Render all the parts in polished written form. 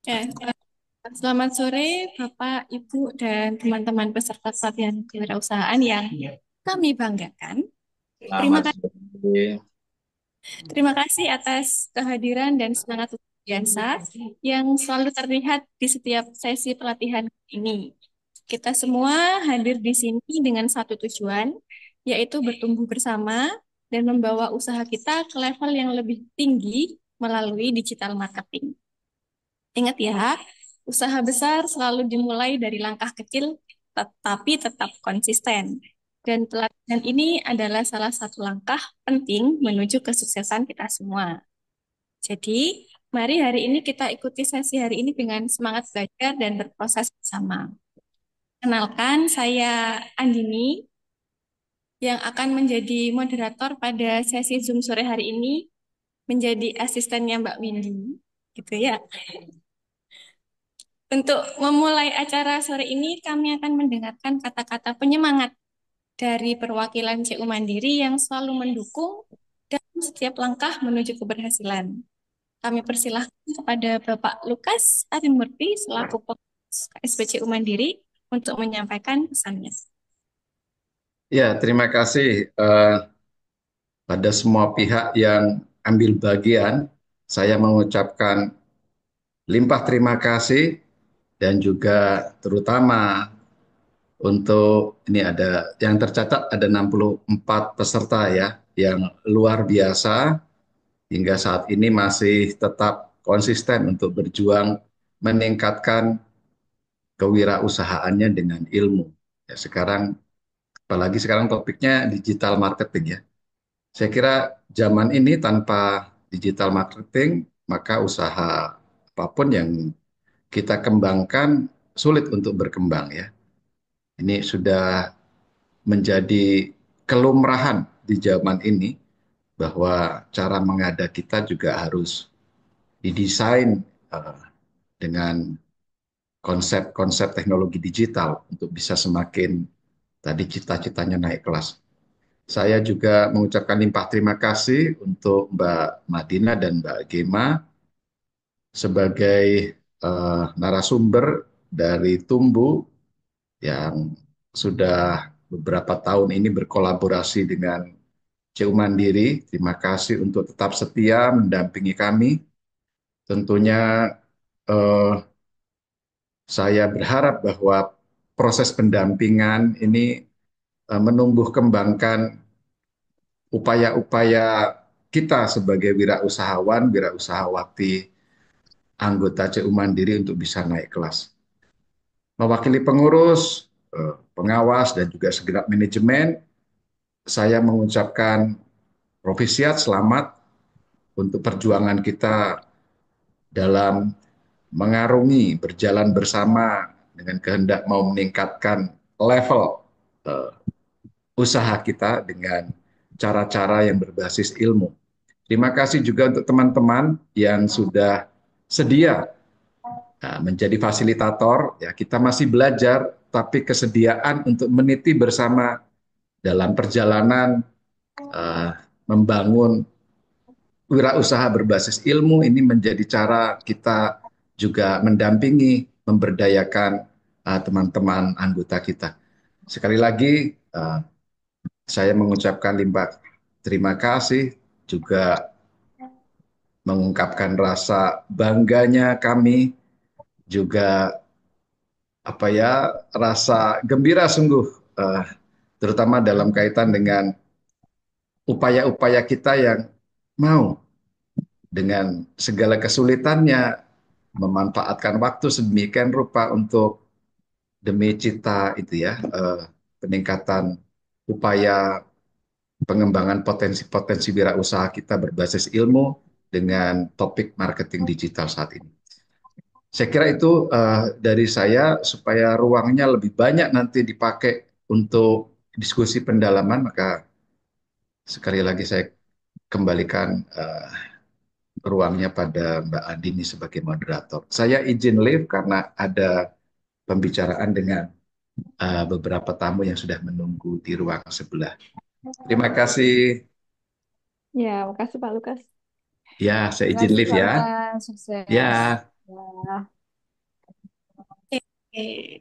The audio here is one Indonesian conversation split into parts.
Ya, selamat sore Bapak, Ibu, dan teman-teman peserta pelatihan kewirausahaan yang kami banggakan. Terima Selamat kasih, sore. terima kasih atas kehadiran dan semangat luar biasa yang selalu terlihat di setiap sesi pelatihan ini. Kita semua hadir di sini dengan satu tujuan, yaitu bertumbuh bersama dan membawa usaha kita ke level yang lebih tinggi melalui digital marketing. Ingat ya, usaha besar selalu dimulai dari langkah kecil, tetapi tetap konsisten. Dan pelatihan ini adalah salah satu langkah penting menuju kesuksesan kita semua. Jadi, mari hari ini kita ikuti sesi hari ini dengan semangat belajar dan berproses bersama. Kenalkan, saya Andini yang akan menjadi moderator pada sesi Zoom sore hari ini, menjadi asistennya Mbak Windy. Gitu ya. Untuk memulai acara sore ini, kami akan mendengarkan kata-kata penyemangat dari perwakilan CU Mandiri yang selalu mendukung dalam setiap langkah menuju keberhasilan. Kami persilahkan kepada Bapak Lukas Arimurti selaku Pengurus KSPCU Mandiri untuk menyampaikan pesannya. Ya, terima kasih pada semua pihak yang ambil bagian. Saya mengucapkan limpah terima kasih dan juga terutama untuk ini ada yang tercatat ada 64 peserta ya yang luar biasa hingga saat ini masih tetap konsisten untuk berjuang meningkatkan kewirausahaannya dengan ilmu. Ya, apalagi sekarang topiknya digital marketing ya. Saya kira zaman ini tanpa digital marketing, maka usaha apapun yang kita kembangkan sulit untuk berkembang ya. Ini sudah menjadi kelumrahan di zaman ini bahwa cara mengada kita juga harus didesain dengan konsep-konsep teknologi digital untuk bisa semakin tadi cita-citanya naik kelas. Saya juga mengucapkan limpah terima kasih untuk Mbak Madina dan Mbak Gema sebagai narasumber dari Tumbu yang sudah beberapa tahun ini berkolaborasi dengan CU Mandiri. Terima kasih untuk tetap setia mendampingi kami. Tentunya eh, saya berharap bahwa proses pendampingan ini menumbuh kembangkan upaya-upaya kita sebagai wirausahawan, wirausahawati anggota CU Mandiri untuk bisa naik kelas. Mewakili pengurus, pengawas, dan juga segenap manajemen, saya mengucapkan profisiat selamat untuk perjuangan kita dalam mengarungi, berjalan bersama dengan kehendak mau meningkatkan level eh, usaha kita dengan cara-cara yang berbasis ilmu. Terima kasih juga untuk teman-teman yang sudah sedia menjadi fasilitator. Ya, kita masih belajar, tapi kesediaan untuk meniti bersama dalam perjalanan uh, membangun wirausaha berbasis ilmu ini menjadi cara kita juga mendampingi, memberdayakan teman-teman anggota kita. Sekali lagi, saya mengucapkan limpah terima kasih, juga mengungkapkan rasa bangganya kami, juga apa ya rasa gembira sungguh, eh, terutama dalam kaitan dengan upaya-upaya kita yang mau dengan segala kesulitannya memanfaatkan waktu sedemikian rupa untuk demi cita itu ya, peningkatan upaya pengembangan potensi-potensi wirausaha kita berbasis ilmu dengan topik marketing digital saat ini. Saya kira itu dari saya supaya ruangnya lebih banyak nanti dipakai untuk diskusi pendalaman, maka sekali lagi saya kembalikan ruangnya pada Mbak Andini sebagai moderator. Saya izin live karena ada pembicaraan dengan beberapa tamu yang sudah menunggu di ruang sebelah. Terima kasih. Ya, makasih Pak Lukas. Ya, saya Terima izin kasih live Pak ya. Lukas, Ya. sukses. Ya.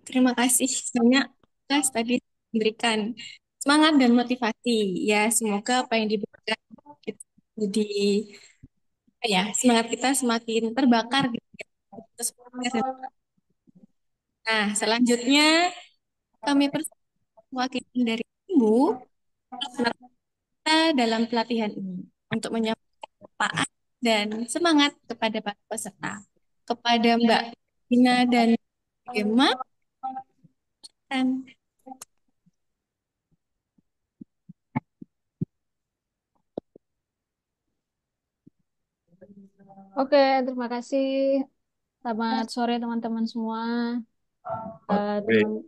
Terima kasih banyak Mas tadi memberikan semangat dan motivasi. Ya, semoga apa yang diberikan itu jadi ya semangat kita semakin terbakar gitu. Ya. Terus, nah, selanjutnya kami perwakilan dari Ibu kita dalam pelatihan ini untuk menyampaikan manfaat dan semangat kepada para peserta. Kepada Mbak Dina dan Gemma, dan Oke, terima kasih. Selamat sore teman-teman semua. Oke. Teman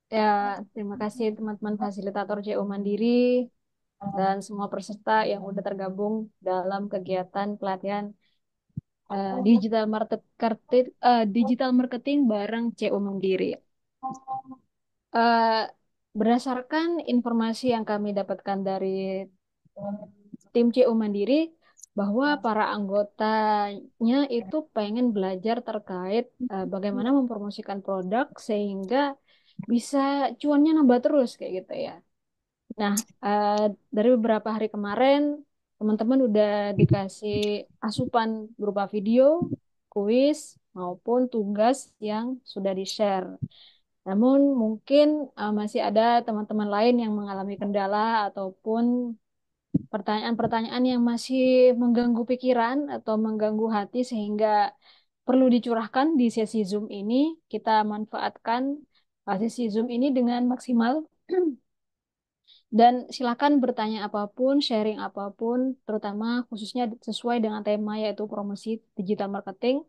ya, terima kasih teman-teman fasilitator JO Mandiri dan semua peserta yang udah tergabung dalam kegiatan pelatihan digital marketing bareng JO Mandiri. Eh, Berdasarkan informasi yang kami dapatkan dari tim CU Mandiri bahwa para anggotanya itu pengen belajar terkait bagaimana mempromosikan produk sehingga bisa cuannya nambah terus kayak gitu ya. Nah, eh, dari beberapa hari kemarin teman-teman udah dikasih asupan berupa video, kuis maupun tugas yang sudah di-share. Namun mungkin masih ada teman-teman lain yang mengalami kendala ataupun pertanyaan-pertanyaan yang masih mengganggu pikiran atau mengganggu hati sehingga perlu dicurahkan di sesi Zoom ini. Kita manfaatkan sesi Zoom ini dengan maksimal dan silakan bertanya apapun, sharing apapun, terutama khususnya sesuai dengan tema yaitu promosi digital marketing.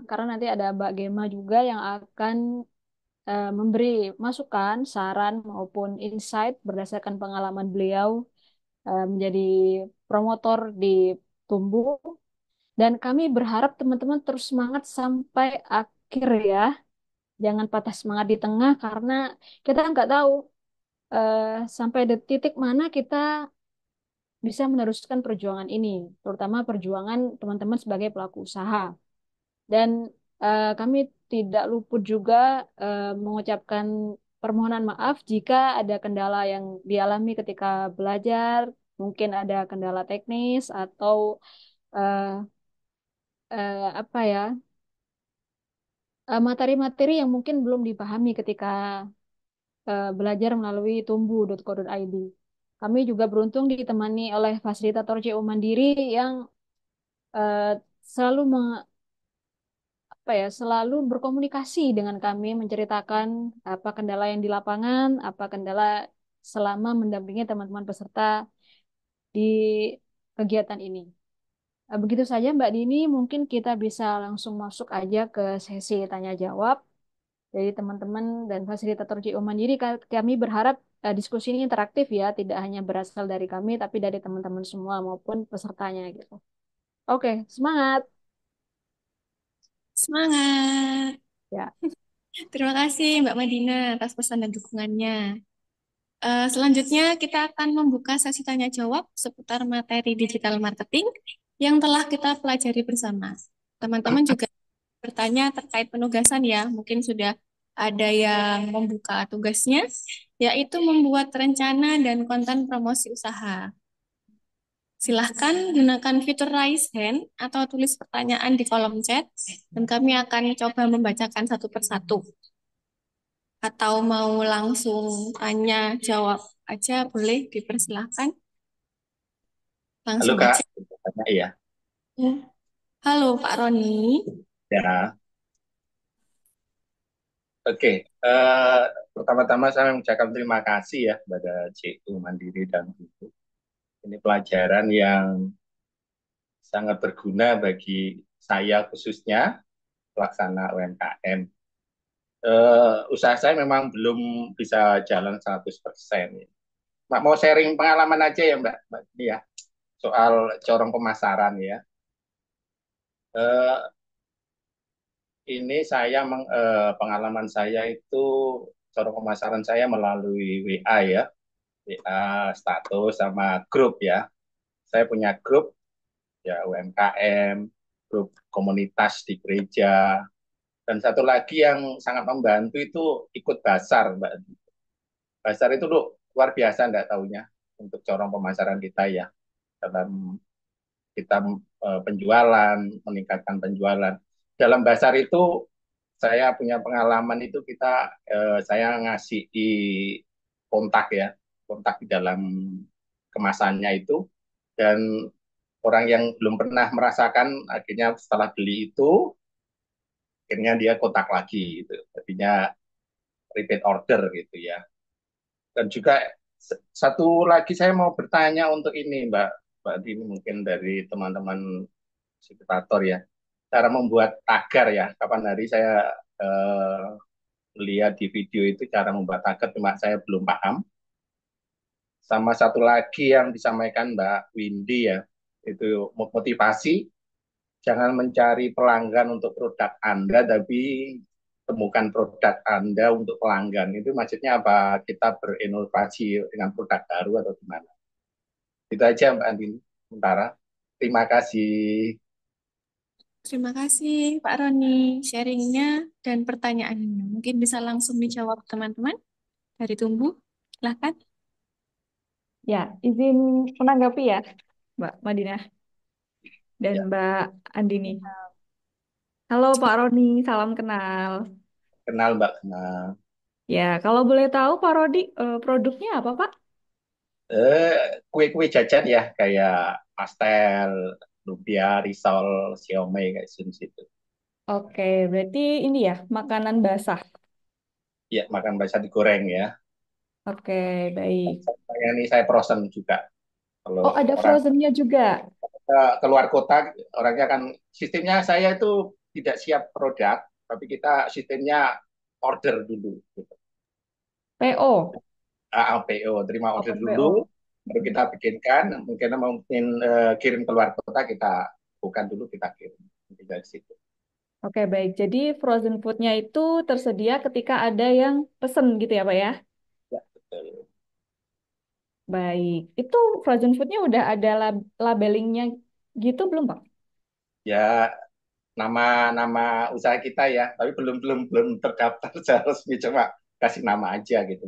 Karena nanti ada Mbak Gema juga yang akan memberi masukan, saran maupun insight berdasarkan pengalaman beliau menjadi promotor di Tumbuh. Dan kami berharap teman-teman terus semangat sampai akhir ya. Jangan patah semangat di tengah karena kita nggak tahu eh, sampai di titik mana kita bisa meneruskan perjuangan ini, terutama perjuangan teman-teman sebagai pelaku usaha. Dan kami tidak luput juga mengucapkan permohonan maaf jika ada kendala yang dialami ketika belajar, mungkin ada kendala teknis atau eh, apa ya materi-materi yang mungkin belum dipahami ketika belajar melalui tumbuh.co.id. Kami juga beruntung ditemani oleh fasilitator CU Mandiri yang eh, selalu selalu berkomunikasi dengan kami, menceritakan apa kendala yang di lapangan, apa kendala selama mendampingi teman-teman peserta di kegiatan ini. Begitu saja Mbak Dini, mungkin kita bisa langsung masuk aja ke sesi tanya jawab dari teman-teman dan fasilitator JO Mandiri. Kami berharap diskusi ini interaktif ya, tidak hanya berasal dari kami, tapi dari teman-teman semua maupun pesertanya gitu. Oke, semangat semangat. ya. Terima kasih Mbak Madina atas pesan dan dukungannya. Selanjutnya kita akan membuka sesi tanya jawab seputar materi digital marketing yang telah kita pelajari bersama. Teman-teman juga bertanya terkait penugasan ya, mungkin sudah ada yang membuka tugasnya, yaitu membuat rencana dan konten promosi usaha. Silahkan gunakan fitur raise hand atau tulis pertanyaan di kolom chat, dan kami akan coba membacakan satu persatu. Atau mau langsung tanya jawab aja, boleh dipersilahkan. Halo Langsung Kak, aja. tanya iya. Halo Pak Roni. Ya, oke. Pertama-tama saya mengucapkan terima kasih ya kepada CU Mandiri dan Ibu. Ini pelajaran yang sangat berguna bagi saya khususnya pelaksana UMKM. Usaha saya memang belum bisa jalan 100%. Mbak mau sharing pengalaman aja ya Mbak ini ya soal corong pemasaran ya. Eh, ini pengalaman saya itu corong pemasaran saya melalui WA ya. WA status sama grup ya. Saya punya grup ya UMKM, grup komunitas di gereja, Dan satu lagi yang sangat membantu itu ikut Basar, Mbak. Basar itu loh, luar biasa enggak taunya untuk corong pemasaran kita ya dalam kita penjualan, meningkatkan penjualan. Dalam Basar itu saya punya pengalaman itu saya ngasih di kontak ya, kontak di dalam kemasannya itu dan orang yang belum pernah merasakan akhirnya setelah beli itu akhirnya dia kontak lagi gitu. Artinya repeat order gitu ya. Dan juga satu lagi saya mau bertanya untuk ini Mbak Dini mungkin dari teman-teman fasilitator ya. Cara membuat tagar ya. Kapan hari saya eh, lihat di video itu cara membuat tagar cuma saya belum paham. Sama satu lagi yang disampaikan Mbak Windy ya, itu motivasi jangan mencari pelanggan untuk produk Anda, tapi temukan produk Anda untuk pelanggan. Itu maksudnya apa? Kita berinovasi dengan produk baru atau gimana? Itu aja Mbak Andin. Sementara. Terima kasih. Terima kasih Pak Roni sharingnya dan pertanyaannya. Mungkin bisa langsung dijawab teman-teman dari Tumbuh. Silahkan. Ya, izin menanggapi ya, Mbak Madinah dan Ya, Mbak Andini. Halo Pak Roni, salam kenal. kenal Mbak, kenal. Ya, kalau boleh tahu Pak Rodi, produknya apa Pak? Kue-kue jajan ya, kayak pastel, lumpia, risol, siomay, kayak gitu. Oke, berarti ini ya, makanan basah. Ya, makan biasa digoreng ya. Oke, baik. Saya ini saya frozen juga. Oh, Kalau ada orang frozennya juga. keluar kota, orangnya kan sistemnya saya itu tidak siap produk, tapi kita sistemnya order dulu. Gitu. PO. PO, terima Oh, order dulu, PO. baru kita bikinkan. Mungkin kirim keluar kota kita bukan dulu kita kirim. Dari situ. Oke, baik. Jadi frozen foodnya itu tersedia ketika ada yang pesen gitu ya, Pak ya? Ya, betul. Baik. Itu frozen foodnya udah ada labelingnya gitu belum, Pak? Ya nama-nama usaha kita ya, tapi belum terdaftar secara resmi, cuma kasih nama aja gitu.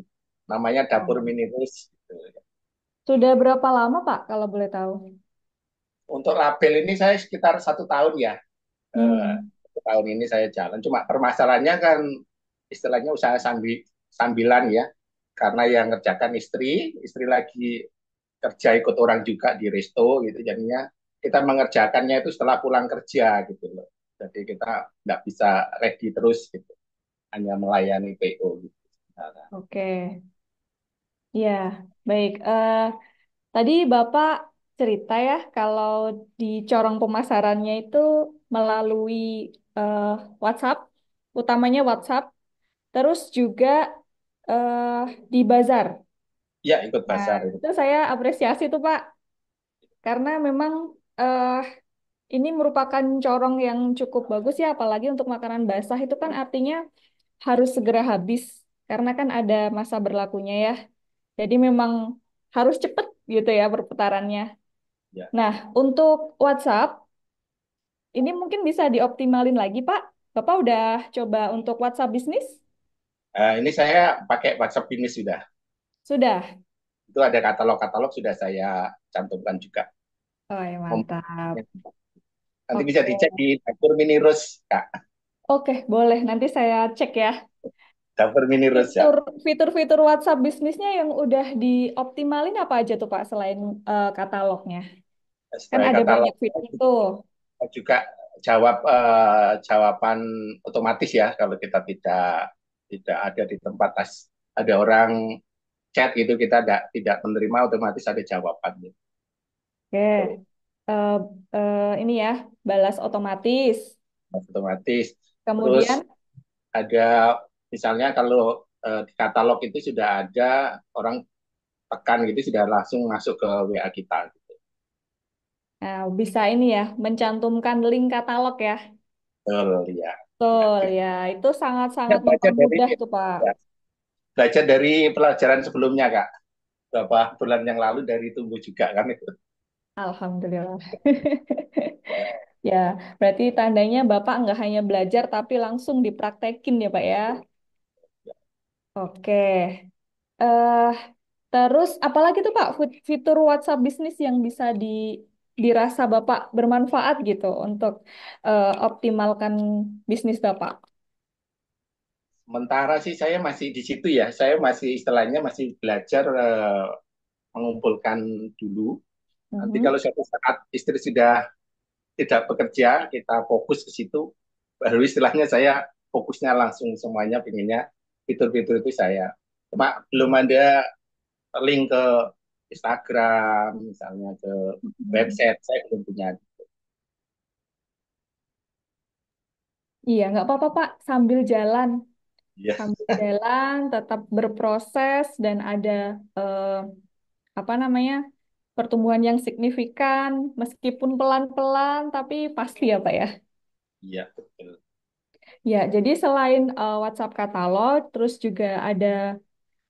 Namanya Dapur Oh. Mini Rus. Gitu. Sudah berapa lama, Pak, kalau boleh tahu? Untuk label ini saya sekitar 1 tahun ya. Eh, Hmm. Tahun ini saya jalan. Cuma permasalahannya kan istilahnya usaha sambilan ya. Karena yang ngerjakan istri lagi kerja ikut orang juga di resto gitu. Jadinya kita mengerjakannya itu setelah pulang kerja gitu loh. Jadi kita nggak bisa ready terus gitu. Hanya melayani PO gitu. Nah, Oke. Ya, baik. Tadi Bapak cerita ya kalau di corong pemasarannya itu melalui eh, WhatsApp, utamanya WhatsApp, terus juga eh, di bazar. ya ikut Nah, pasar itu. itu saya apresiasi tuh Pak, karena memang eh, ini merupakan corong yang cukup bagus ya, apalagi untuk makanan basah itu kan artinya harus segera habis, karena kan ada masa berlakunya ya. Jadi memang harus cepet gitu ya perputarannya. Ya. Nah, untuk WhatsApp, ini mungkin bisa dioptimalin lagi, Pak. Bapak udah coba untuk WhatsApp bisnis? Ini saya pakai WhatsApp ini sudah. Sudah. Itu ada katalog-katalog sudah saya cantumkan juga. Oh ya, mantap. Nanti bisa Oke. dicek di Dapur Mini Rus, Kak. Oke, boleh. Nanti saya cek ya. Dapur Mini Rus ya. Fitur-fitur WhatsApp bisnisnya yang udah dioptimalin apa aja tuh, Pak, selain katalognya? Kan Sebagai ada katalog banyak fitur tuh. juga jawaban otomatis ya kalau kita tidak tidak ada di tempat ada orang chat gitu kita tidak menerima otomatis ada jawaban gitu. Oke. Eh, ini ya, balas otomatis. Otomatis. Terus Kemudian, ada misalnya kalau di katalog itu sudah ada orang tekan gitu sudah langsung masuk ke WA kita gitu. bisa ini ya, mencantumkan link katalog ya. Betul ya. Ya, Betul gitu. ya, itu Ya, sangat-sangat mempermudah tuh Pak. ya, belajar dari pelajaran sebelumnya Kak. Beberapa bulan yang lalu dari Tumbuh juga kan itu. Alhamdulillah. Ya, berarti tandanya Bapak nggak hanya belajar tapi langsung dipraktekin ya Pak ya. Oke. eh Terus apalagi tuh Pak fitur WhatsApp bisnis yang bisa dirasa Bapak bermanfaat gitu untuk optimalkan bisnis Bapak. Sementara sih saya masih di situ ya, saya masih istilahnya masih belajar mengumpulkan dulu. Nanti Mhm. kalau suatu saat istri sudah tidak bekerja, kita fokus ke situ, baru istilahnya saya fokusnya langsung semuanya pengennya fitur-fitur itu saya. Cuma belum ada link ke Instagram, misalnya ke Mhm. website, saya belum punya. Iya, nggak apa-apa Pak, Ya, sambil jalan tetap berproses dan ada eh, apa namanya pertumbuhan yang signifikan meskipun pelan-pelan tapi pasti ya Pak ya. iya betul. Ya, jadi selain WhatsApp katalog, terus juga ada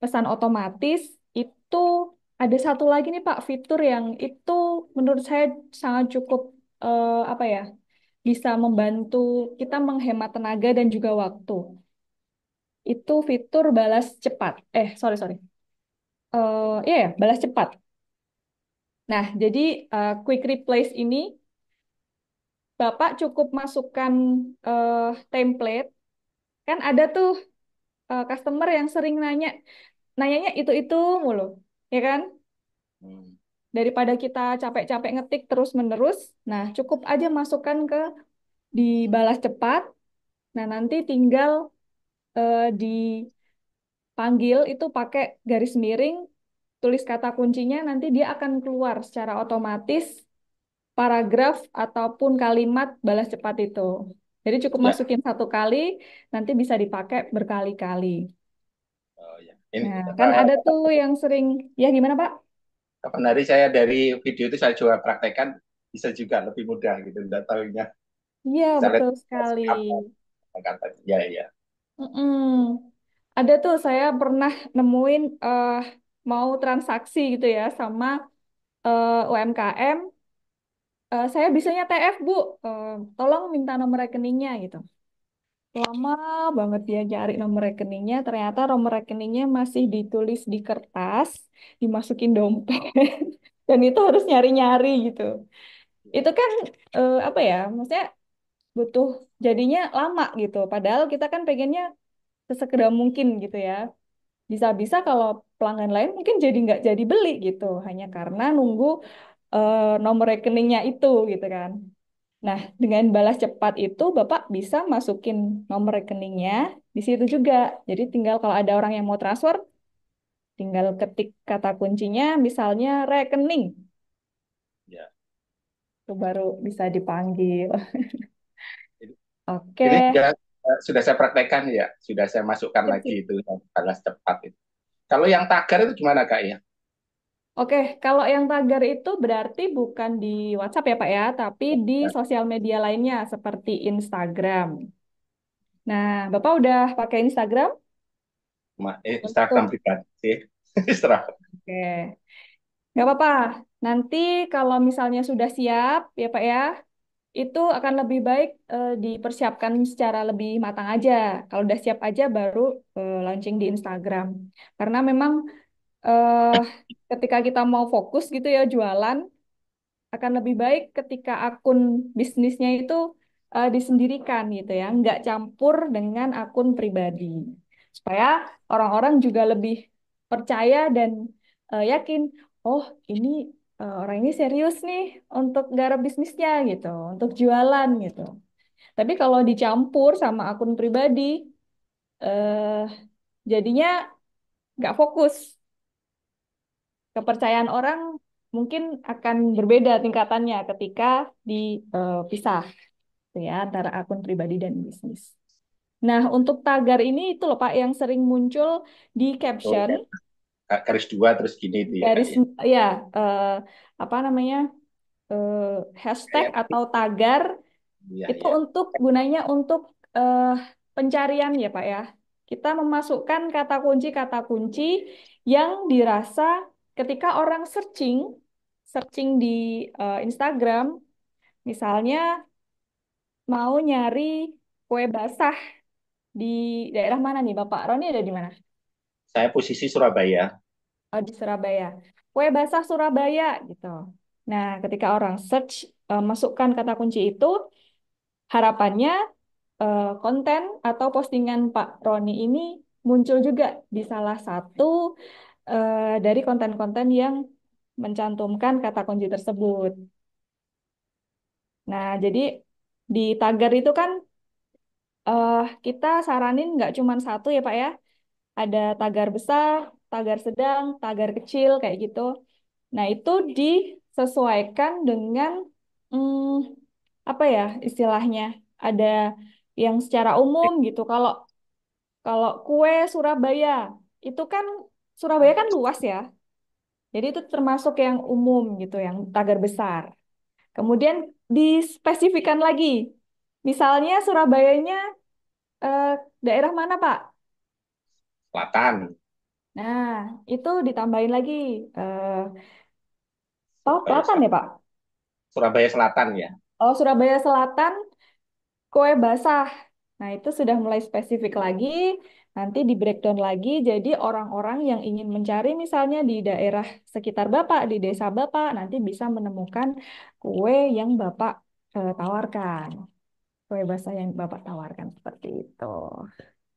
pesan otomatis, itu ada satu lagi nih Pak, fitur yang itu menurut saya sangat cukup apa ya, bisa membantu kita menghemat tenaga dan juga waktu. Itu fitur balas cepat. Sorry sorry. Iya ya, balas cepat. Nah, jadi quick replace ini Bapak cukup masukkan eh, template. Kan ada tuh customer yang sering nanyanya itu mulu, ya kan? Hmm, Daripada kita capek-capek ngetik terus-menerus, nah cukup aja masukkan ke dibalas cepat. Nah, nanti tinggal dipanggil itu pakai garis miring, tulis kata kuncinya, nanti dia akan keluar secara otomatis paragraf ataupun kalimat balas cepat itu. Jadi cukup ya, masukin satu kali, nanti bisa dipakai berkali-kali. oh, ya. Ini Nah, kan ada tuh yang sering, ya gimana Pak? kapan hari saya dari video itu saya coba praktekkan bisa juga lebih mudah gitu, tidak tahunya. Iya, Misalnya betul sekali. apa kata, ya ya, Mm-mm. Ada tuh saya pernah nemuin mau transaksi gitu ya sama UMKM. Saya bisanya TF Bu, tolong minta nomor rekeningnya gitu. Lama banget dia cari nomor rekeningnya, ternyata nomor rekeningnya masih ditulis di kertas, dimasukin dompet, dan itu harus nyari-nyari gitu. Itu kan apa ya, maksudnya butuh jadinya lama gitu. Padahal kita kan pengennya sesegera mungkin gitu ya. Bisa-bisa kalau pelanggan lain mungkin jadi nggak jadi beli gitu, hanya karena nunggu nomor rekeningnya itu gitu kan. Nah, dengan balas cepat itu Bapak bisa masukin nomor rekeningnya di situ juga. Jadi tinggal kalau ada orang yang mau transfer, tinggal ketik kata kuncinya misalnya rekening, ya. itu baru bisa dipanggil. Jadi, Oke, jadi sudah saya praktekkan ya, sudah saya masukkan sip, lagi sip. itu balas cepat itu. Kalau yang tagar itu gimana Kak ya? Oke, kalau yang tagar itu berarti bukan di WhatsApp ya Pak ya, tapi di sosial media lainnya seperti Instagram. Nah, Bapak udah pakai Instagram Instagram untuk pribadi sih. Instagram. Oke, nggak apa-apa. Nanti kalau misalnya sudah siap, ya Pak ya, itu akan lebih baik dipersiapkan secara lebih matang aja. Kalau udah siap aja baru launching di Instagram. Karena memang eh, ketika kita mau fokus gitu ya jualan, akan lebih baik ketika akun bisnisnya itu disendirikan gitu ya, nggak campur dengan akun pribadi. Supaya orang-orang juga lebih percaya dan yakin, oh ini orang ini serius nih untuk garap bisnisnya gitu, untuk jualan gitu. Tapi kalau dicampur sama akun pribadi, eh, jadinya nggak fokus. Kepercayaan orang mungkin akan berbeda tingkatannya ketika dipisah gitu ya antara akun pribadi dan bisnis. Nah, untuk tagar ini itu loh Pak yang sering muncul di Oh, caption, garis dua terus gini itu ya Kak garis ya. ya eh, apa namanya eh, hashtag Kayak atau tagar iya itu ya. untuk gunanya untuk eh, pencarian ya Pak ya. Kita memasukkan kata kunci yang dirasa ketika orang searching di Instagram, misalnya. mau nyari kue basah di daerah mana nih, Bapak? Roni ada di mana? Saya posisi Surabaya. Oh, di Surabaya. Kue basah Surabaya gitu. Nah, ketika orang search, masukkan kata kunci itu, harapannya konten atau postingan Pak Roni ini muncul juga di salah satu dari konten-konten yang mencantumkan kata kunci tersebut. Nah, jadi di tagar itu kan kita saranin nggak cuma satu ya Pak ya. Ada tagar besar, tagar sedang, tagar kecil kayak gitu. Nah, itu disesuaikan dengan hmm, apa ya istilahnya? Ada yang secara umum gitu. Kalau kalau kue Surabaya itu kan Surabaya kan luas ya. Jadi itu termasuk yang umum gitu, yang tagar besar. Kemudian dispesifikan lagi. Misalnya Surabayanya eh, daerah mana, Pak? Selatan, Nah, itu ditambahin lagi. Eh, oh, Surabaya Selatan ya, Selatan, Pak? Surabaya Selatan ya. Oh, Surabaya Selatan, kue basah. Nah, itu sudah mulai spesifik lagi. Nanti di breakdown lagi. Jadi orang-orang yang ingin mencari misalnya di daerah sekitar Bapak, di desa Bapak, nanti bisa menemukan kue yang Bapak tawarkan. Kue basah yang Bapak tawarkan seperti itu.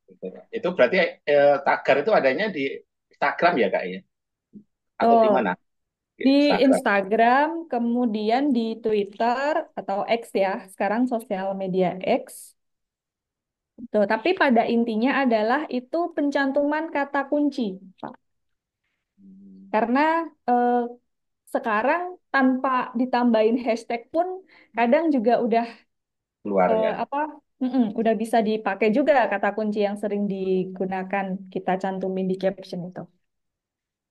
Gitu. Itu berarti tagar itu adanya di Instagram ya kak ya? Atau di Tuh, mana? Di di Instagram. Instagram, kemudian di Twitter atau X ya, sekarang sosial media X. Tuh, tapi pada intinya adalah itu pencantuman kata kunci, Pak. Hmm, Karena eh, sekarang tanpa ditambahin hashtag pun kadang juga udah Keluar ya. apa? Udah bisa dipakai juga kata kunci yang sering digunakan kita cantumin di caption itu.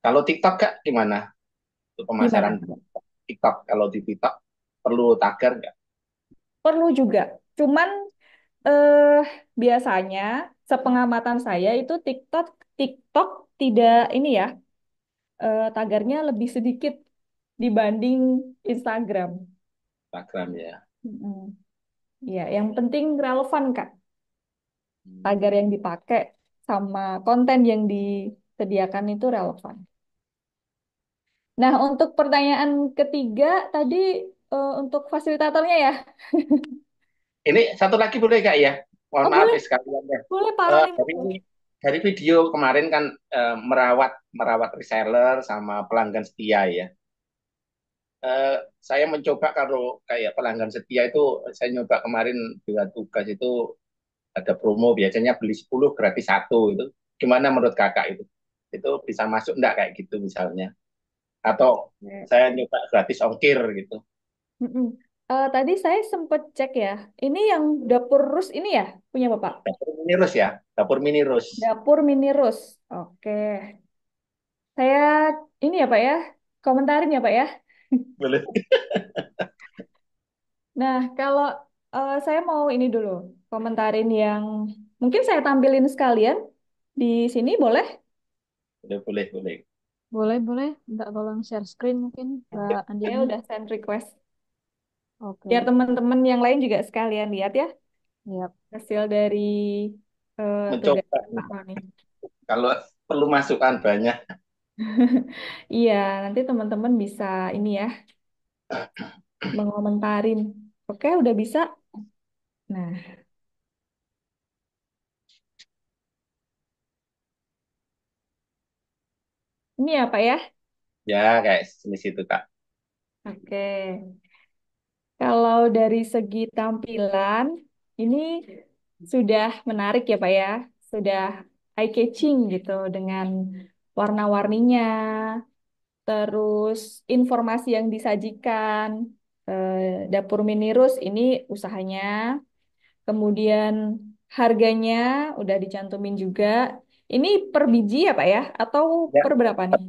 Kalau TikTok kak gimana? Untuk pemasaran Gimana? TikTok, kalau di TikTok perlu tagar nggak? Perlu juga. Cuman eh biasanya sepengamatan saya itu TikTok TikTok tidak ini ya, tagarnya lebih sedikit dibanding Instagram. Instagram ya. Mm-mm. Ya, yang penting relevan Kak. Tagar Hmm. yang dipakai sama konten yang disediakan itu relevan. Nah, untuk pertanyaan ketiga tadi untuk fasilitatornya ya. Ini satu lagi boleh kak ya? Mohon Oh maaf boleh, ya sekalian ya. boleh Pak Eh, Roni. dari dari video kemarin kan merawat merawat reseller sama pelanggan setia ya. Eh, saya mencoba kalau kayak pelanggan setia itu saya nyoba kemarin dua tugas itu ada promo biasanya beli 10 gratis satu itu. Gimana menurut kakak itu? Itu bisa masuk enggak kayak gitu misalnya? Atau Oke. saya nyoba gratis ongkir gitu. Mm-mm. Tadi saya sempat cek ya. Ini yang dapur Rus ini ya punya Bapak? Dapur mini Rus ya, dapur mini Rus. Dapur Mini Rus. Oke. Saya ini ya Pak ya. Komentarin ya Pak ya. Boleh. Nah, kalau saya mau ini dulu. Komentarin yang mungkin saya tampilin sekalian di sini boleh? Boleh, boleh, boleh. Boleh, boleh. Minta tolong share screen mungkin, Mbak Saya Andini. udah send request. Biar Oke. teman-teman yang lain juga sekalian lihat ya. Yap. Hasil dari tugas Mencoba Pak Roni. kalau perlu masukan banyak. Iya, nanti teman-teman bisa ini ya, mengomentarin. Oke, udah bisa. Nah, ini ya Pak ya. Ya, kayak jenis itu, Kak. Oke. Kalau dari segi tampilan, ini sudah menarik ya Pak ya. Sudah eye-catching gitu dengan warna-warninya, terus informasi yang disajikan. Dapur Minirus ini usahanya. Kemudian harganya udah dicantumin juga. Ini per biji ya Pak ya? Atau Ya, per berapa nih?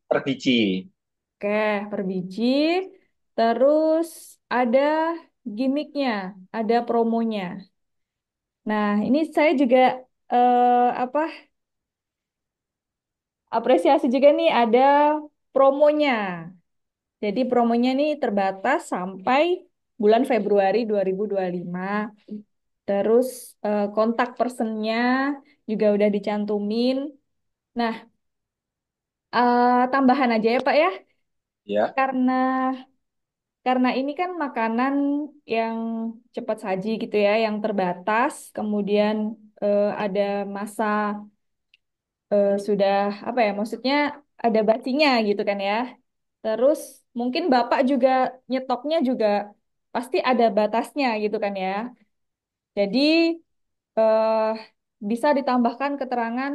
per biji. Oke, per biji. Terus ada gimmicknya, ada promonya. Nah, ini saya juga apa apresiasi juga nih ada promonya. Jadi promonya nih terbatas sampai bulan Februari 2025. Terus kontak personnya juga udah dicantumin. Nah, tambahan aja ya Pak ya, Ya, karena ini kan makanan yang cepat saji gitu ya, yang terbatas, kemudian ada masa sudah apa ya, maksudnya ada basinya gitu kan ya. Terus mungkin Bapak juga nyetoknya juga pasti ada batasnya gitu kan ya. Jadi eh, bisa ditambahkan keterangan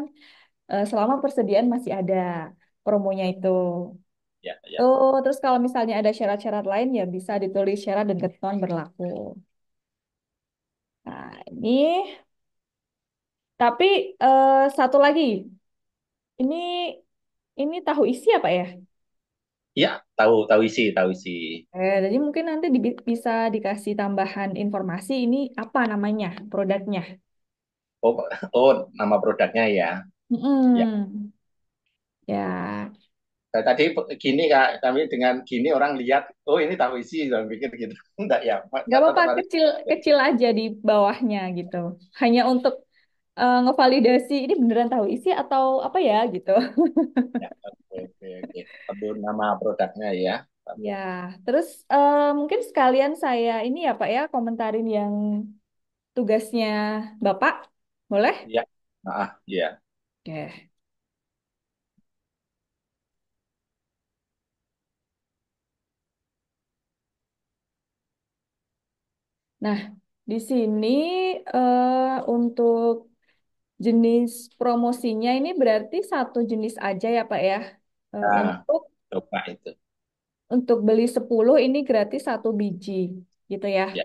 selama persediaan masih ada promonya itu. ya, ya. Oh, terus kalau misalnya ada syarat-syarat lain ya bisa ditulis syarat dan ketentuan berlaku. Nah, ini tapi satu lagi. Ini tahu isi apa ya? Ya, tahu tahu isi, tahu isi. Jadi mungkin nanti bisa dikasih tambahan informasi ini apa namanya produknya. Oh, oh, nama produknya ya. Ya. Mm-mm. Ya, Nah, tadi gini Kak, kami dengan gini orang lihat, oh ini tahu isi, orang pikir gitu. Enggak ya, nggak apa-apa tetap harus. kecil kecil aja di bawahnya gitu. Hanya untuk ngevalidasi ini beneran tahu isi atau apa ya gitu. Ya, oke, oke, oke. Perlu nama produknya ya. Ya, terus mungkin sekalian saya ini ya Pak ya komentarin yang tugasnya Bapak, boleh? Ya, ya. Oke. Nah, di sini untuk jenis promosinya ini berarti satu jenis aja ya Pak ya. Nah, Untuk coba itu. beli 10 ini gratis satu biji gitu ya. Ya,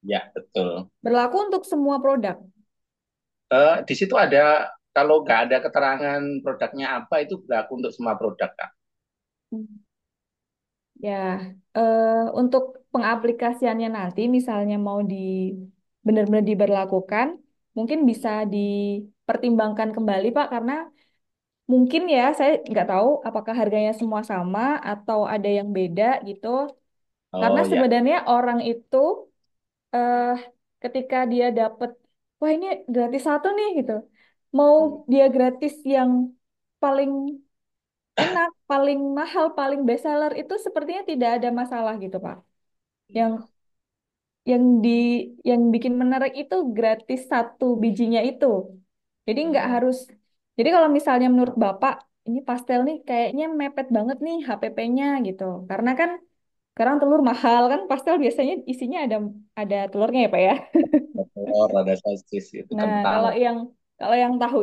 ya betul. Berlaku untuk semua produk. Di situ ada kalau nggak ada keterangan produknya apa itu berlaku untuk semua produk Kak. Ya, untuk pengaplikasiannya nanti misalnya mau benar-benar diberlakukan, mungkin bisa dipertimbangkan kembali Pak karena mungkin ya saya nggak tahu apakah harganya semua sama atau ada yang beda gitu. Karena Oh ya. sebenarnya orang itu eh, ketika dia dapat, wah ini gratis satu nih gitu, mau Hmm. dia gratis yang paling enak, paling mahal, paling best seller itu sepertinya tidak ada masalah gitu Pak. Yang Iya. yang di yang bikin menarik itu gratis satu bijinya itu. Jadi nggak Hmm. harus. Jadi kalau misalnya menurut Bapak ini pastel nih kayaknya mepet banget nih HPP-nya gitu. Karena kan sekarang telur mahal kan pastel biasanya isinya ada telurnya ya Pak ya. Telur, ada sosis itu Nah, kentang. kalau yang tahu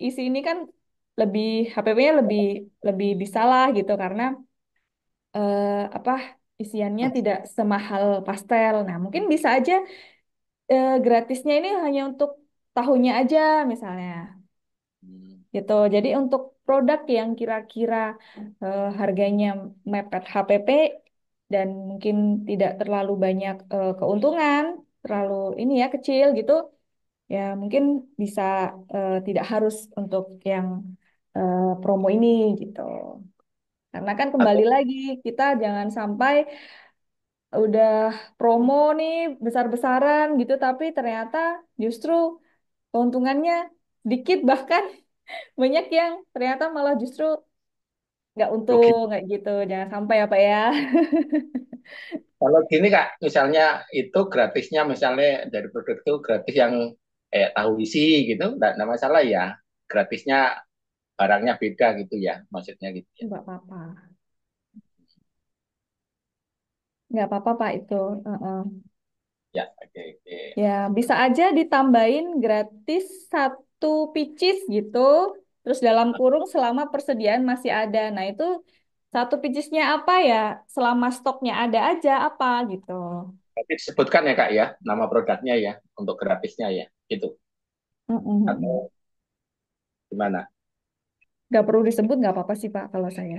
isi ini kan lebih HPP-nya lebih lebih bisa lah gitu karena apa isiannya tidak semahal pastel. Nah, mungkin bisa aja gratisnya ini hanya untuk tahunya aja misalnya Hmm. gitu. Jadi untuk produk yang kira-kira harganya mepet HPP dan mungkin tidak terlalu banyak keuntungan, terlalu ini ya kecil gitu, ya mungkin bisa tidak harus untuk yang promo ini gitu. Karena kan kembali Atau lagi kita jangan sampai udah promo nih besar-besaran gitu, tapi ternyata justru keuntungannya sedikit bahkan banyak yang ternyata malah justru nggak rugi. untung kayak gitu. Jangan sampai apa ya. Kalau gini Kak, misalnya itu gratisnya misalnya dari produk itu gratis yang tahu isi gitu, nggak masalah ya. Gratisnya barangnya beda gitu ya, maksudnya gitu ya. Nggak apa-apa. Nggak apa-apa Pak itu. Heeh. Ya, oke, oke. Ya bisa aja ditambahin gratis satu pieces gitu. Terus dalam kurung selama persediaan masih ada. Nah itu satu piecesnya apa ya? Selama stoknya ada aja apa gitu. Tapi disebutkan ya Kak ya, nama produknya ya, untuk gratisnya ya, gitu. Mm-mm. Atau gimana? Nggak perlu disebut nggak apa-apa sih Pak kalau saya.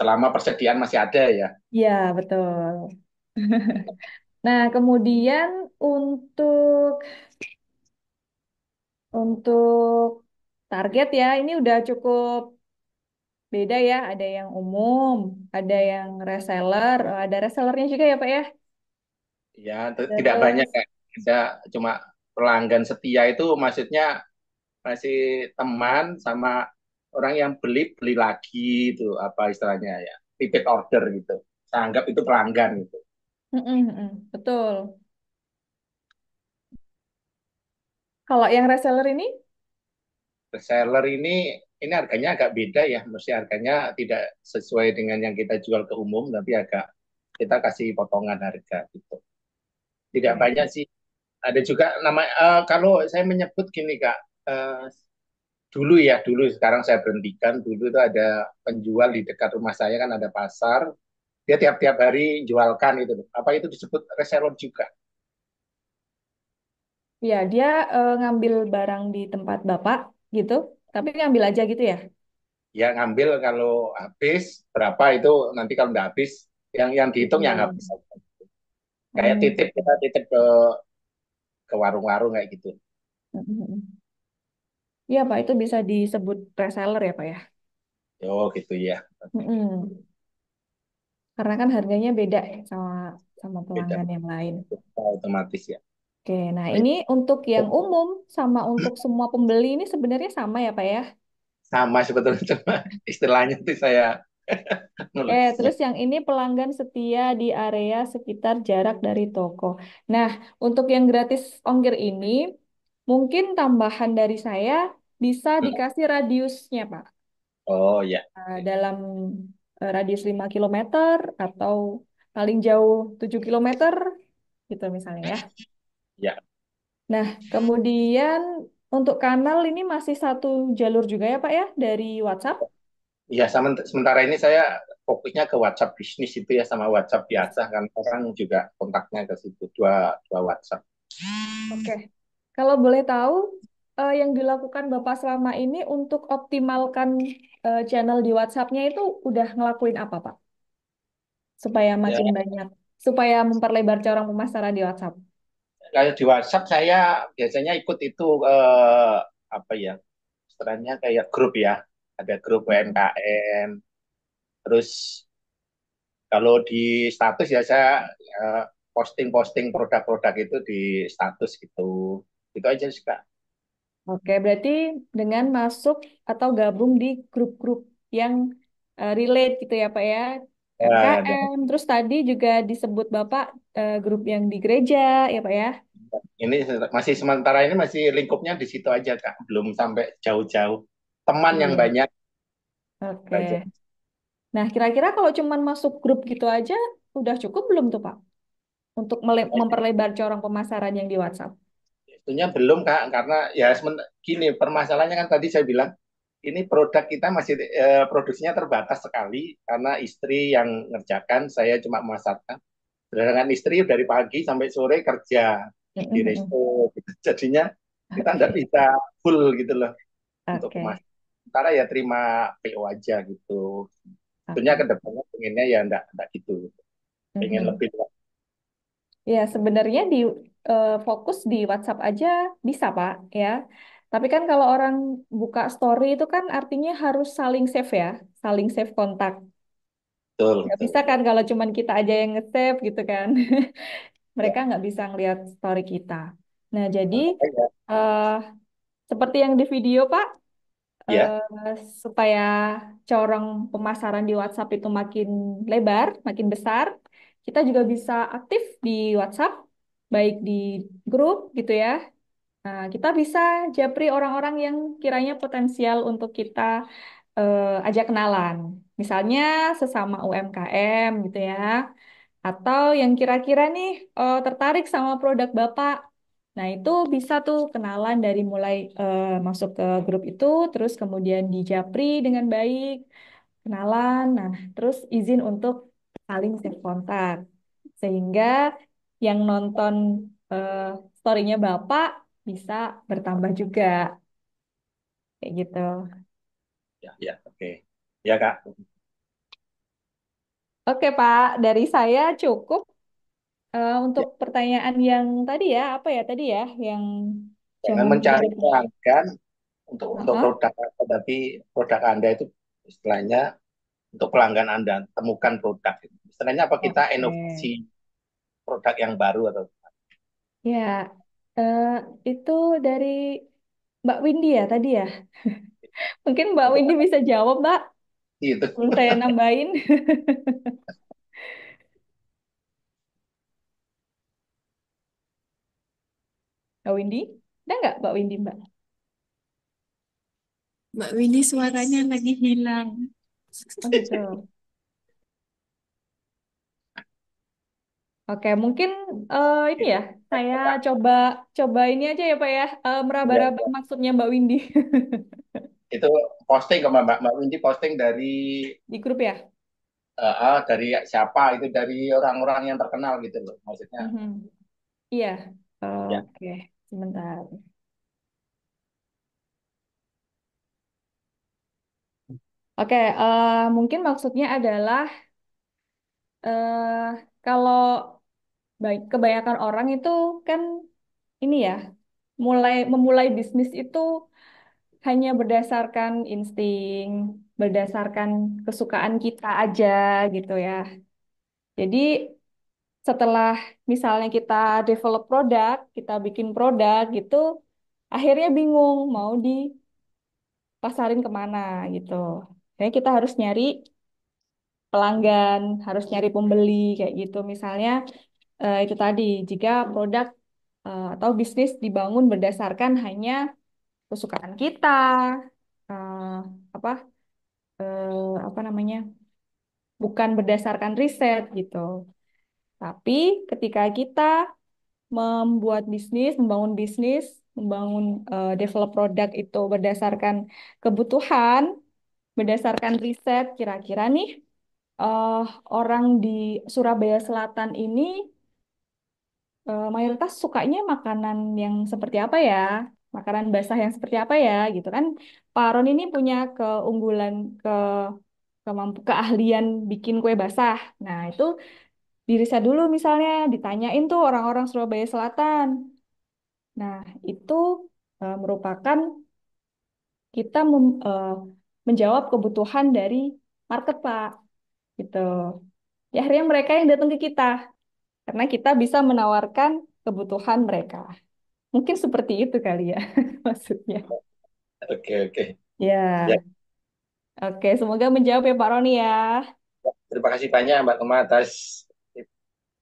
Selama persediaan masih ada ya. Iya betul. Nah kemudian untuk Untuk target ya, ini udah cukup beda ya. Ada yang umum, ada yang reseller, ada resellernya juga ya Pak ya. Ya, tidak banyak Terus Kak. Ada cuma pelanggan setia itu maksudnya masih teman sama orang yang beli beli lagi itu apa istilahnya ya, repeat order gitu. Saya anggap itu pelanggan gitu. betul. Kalau yang reseller ini, Reseller ini harganya agak beda ya, mesti harganya tidak sesuai dengan yang kita jual ke umum, tapi agak kita kasih potongan harga gitu. Tidak oke. banyak sih. Ada juga nama kalau saya menyebut gini Kak, eh, dulu ya dulu sekarang saya berhentikan. Dulu itu ada penjual di dekat rumah saya kan ada pasar, dia tiap-tiap hari jualkan itu. Apa itu disebut reseller juga? Ya, dia ngambil barang di tempat Bapak gitu, tapi ngambil aja gitu ya. Ya ngambil kalau habis berapa itu nanti kalau nggak habis yang dihitung yang Dijual. habis. Kayak Hmm. titip kita titip ke warung-warung kayak gitu. Mm-mm. Iya, Pak, itu bisa disebut reseller ya, Pak ya. Oh gitu ya. Oke. Mm-mm. Karena kan harganya beda ya sama sama Beda pelanggan yang lain. otomatis ya. Oke, nah Nah, ini itu untuk yang umum sama untuk semua pembeli ini sebenarnya sama ya, Pak ya. sama sebetulnya cuma istilahnya itu saya nulisnya. Terus yang ini pelanggan setia di area sekitar jarak dari toko. Nah, untuk yang gratis ongkir ini, mungkin tambahan dari saya bisa dikasih radiusnya, Pak. Oh ya. Dalam radius 5 kilometer atau paling jauh 7 kilometer, gitu misalnya ya. Ya. Nah, kemudian untuk kanal ini masih satu jalur juga ya, Pak ya, dari WhatsApp. Ya, sementara ini saya fokusnya ke WhatsApp bisnis itu ya sama WhatsApp biasa kan orang juga kontaknya ke situ dua dua WhatsApp. Oke. Kalau boleh tahu, yang dilakukan Bapak selama ini untuk optimalkan channel di WhatsApp-nya itu udah ngelakuin apa, Pak? Supaya Ya, makin banyak, supaya memperlebar corong pemasaran di WhatsApp. kayak di WhatsApp saya biasanya ikut itu apa ya? Istilahnya kayak grup ya. Ada grup Mm-mm. UMKM. Terus kalau di status ya saya posting-posting produk-produk itu di status gitu. Itu aja sih Kak. Oke, berarti dengan masuk atau gabung di grup-grup yang relate gitu ya, Pak ya. Ya, MKM, terus tadi juga disebut Bapak grup yang di gereja ya, Pak ya. ini masih sementara ini masih lingkupnya di situ aja Kak, belum sampai jauh-jauh. Teman yang Belum. banyak aja. Oke. Nah, kira-kira kalau cuman masuk grup gitu aja, udah cukup belum tuh, Pak? Untuk memperlebar corong pemasaran yang di WhatsApp. Tentunya belum Kak, karena ya gini permasalahannya kan tadi saya bilang ini produk kita masih produksinya terbatas sekali karena istri yang ngerjakan, saya cuma memasarkan. Sedangkan istri dari pagi sampai sore kerja di Mm-mm. resto, gitu. Jadinya kita nggak Oke, bisa full gitu loh untuk oke, pemasaran. Sementara ya terima PO aja gitu. Tentunya ke oke. depannya pengennya ya enggak gitu. Pengen Mhm. lebih. Ya, sebenarnya di fokus di WhatsApp aja bisa, Pak, ya. Tapi kan kalau orang buka story itu kan artinya harus saling save ya, saling save kontak. Betul, Nggak betul, bisa betul. kan kalau cuman kita aja yang nge-save gitu kan. Ya, Mereka nggak bisa ngelihat story kita. Nah, jadi makanya, eh, seperti yang di video, Pak, ya, supaya corong pemasaran di WhatsApp itu makin lebar, makin besar, kita juga bisa aktif di WhatsApp, baik di grup gitu ya. Nah, kita bisa japri orang-orang yang kiranya potensial untuk kita ajak kenalan. Misalnya sesama UMKM gitu ya. Atau yang kira-kira nih tertarik sama produk Bapak. Nah, itu bisa tuh kenalan dari mulai masuk ke grup itu, terus kemudian dijapri dengan baik, kenalan, nah terus izin untuk saling save kontak. Sehingga yang nonton eh, story-nya Bapak bisa bertambah juga, kayak gitu. ya, ya, oke. Ya, Kak. Oke Pak, dari saya cukup. Untuk Ya, pertanyaan yang tadi ya, apa ya tadi ya, yang jangan jangan mencari berlebihan. pelanggan untuk Heeh. produk, tapi produk Anda itu istilahnya untuk pelanggan Anda, temukan produk. Istilahnya apa kita Oke. inovasi produk yang baru atau Ya, eh, itu dari Mbak Windy ya tadi ya. Mungkin Mbak Windy bisa jawab, Mbak. itu. Belum saya nambahin. Mbak Windy? Ada nggak Mbak Windy, Mbak? Mbak Winnie suaranya lagi hilang. Oh gitu. Oke, mungkin ini ya, saya coba coba ini aja ya Pak ya, Ya, meraba-raba maksudnya Mbak Windy itu posting ke Mbak Mbak Windy posting di grup ya. dari siapa itu dari orang-orang yang terkenal gitu loh maksudnya. Mhm. Iya. Ya, Oke, sebentar. Oke, mungkin maksudnya adalah kalau baik kebanyakan orang itu kan ini ya, memulai bisnis itu hanya berdasarkan insting, berdasarkan kesukaan kita aja gitu ya. Jadi setelah misalnya kita develop produk, kita bikin produk gitu, akhirnya bingung mau dipasarin kemana gitu. Jadi kita harus nyari pelanggan, harus nyari pembeli kayak gitu. Misalnya itu tadi, jika produk atau bisnis dibangun berdasarkan hanya kesukaan kita, eh, apa apa namanya, bukan berdasarkan riset gitu. Tapi ketika kita membuat bisnis, membangun bisnis, membangun develop produk itu berdasarkan kebutuhan, berdasarkan riset, kira-kira nih eh, orang di Surabaya Selatan ini mayoritas sukanya makanan yang seperti apa ya? Makanan basah yang seperti apa ya? Gitu kan. Pak Ron ini punya keunggulan, keahlian bikin kue basah. Nah, itu diriset dulu misalnya, ditanyain tuh orang-orang Surabaya Selatan. Nah, itu merupakan kita menjawab kebutuhan dari market, Pak. Gitu. Ya, akhirnya mereka yang datang ke kita karena kita bisa menawarkan kebutuhan mereka. Mungkin seperti itu kali ya maksudnya. oke oke. Ya, Ya, oke. Semoga menjawab ya Pak Roni ya. terima kasih banyak Mbak Kema atas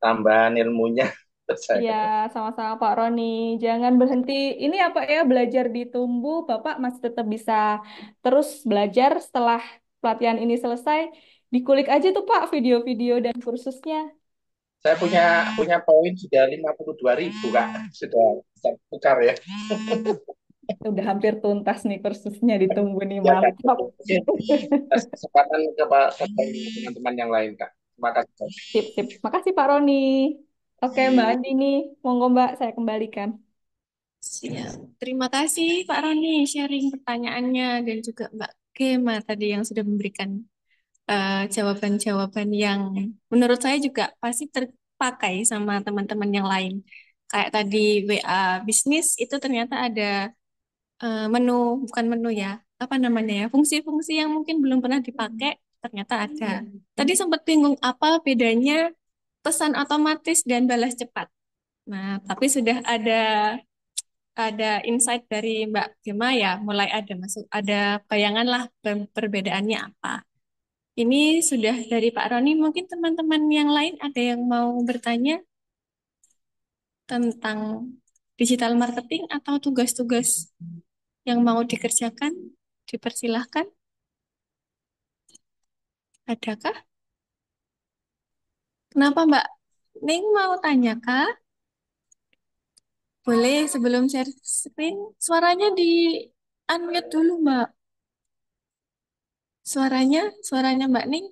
tambahan ilmunya untuk Iya, saya. sama-sama Pak Roni. Jangan berhenti. Ini apa ya, belajar di Tumbuh. Bapak masih tetap bisa terus belajar setelah pelatihan ini selesai. Dikulik aja tuh Pak video-video dan kursusnya. Saya punya poin sudah 52.000 Kak. Sudah bisa tukar ya. Udah hampir tuntas nih kursusnya ditunggu nih, Ya Kak. mantap. Mungkin kesempatan ke teman-teman yang lain Kak. Terima kasih. Sip, sip. Makasih Pak Roni. Oke Mbak Andi nih, monggo Mbak, saya kembalikan. Siap. Terima kasih Pak Roni sharing pertanyaannya dan juga Mbak Gema tadi yang sudah memberikan jawaban-jawaban yang menurut saya juga pasti terpakai sama teman-teman yang lain. Kayak tadi WA bisnis itu ternyata ada menu, bukan menu ya, apa namanya ya, fungsi-fungsi yang mungkin belum pernah dipakai, ternyata ada. Tadi sempat bingung apa bedanya pesan otomatis dan balas cepat. Nah, tapi sudah ada insight dari Mbak Gema ya, mulai ada masuk, ada bayangan lah perbedaannya apa. Ini sudah dari Pak Roni, mungkin teman-teman yang lain ada yang mau bertanya tentang digital marketing atau tugas-tugas yang mau dikerjakan, dipersilahkan. Adakah? Kenapa Mbak Ning mau tanya Kak? Boleh sebelum share screen, suaranya di unmute dulu Mbak. Suaranya Mbak Ning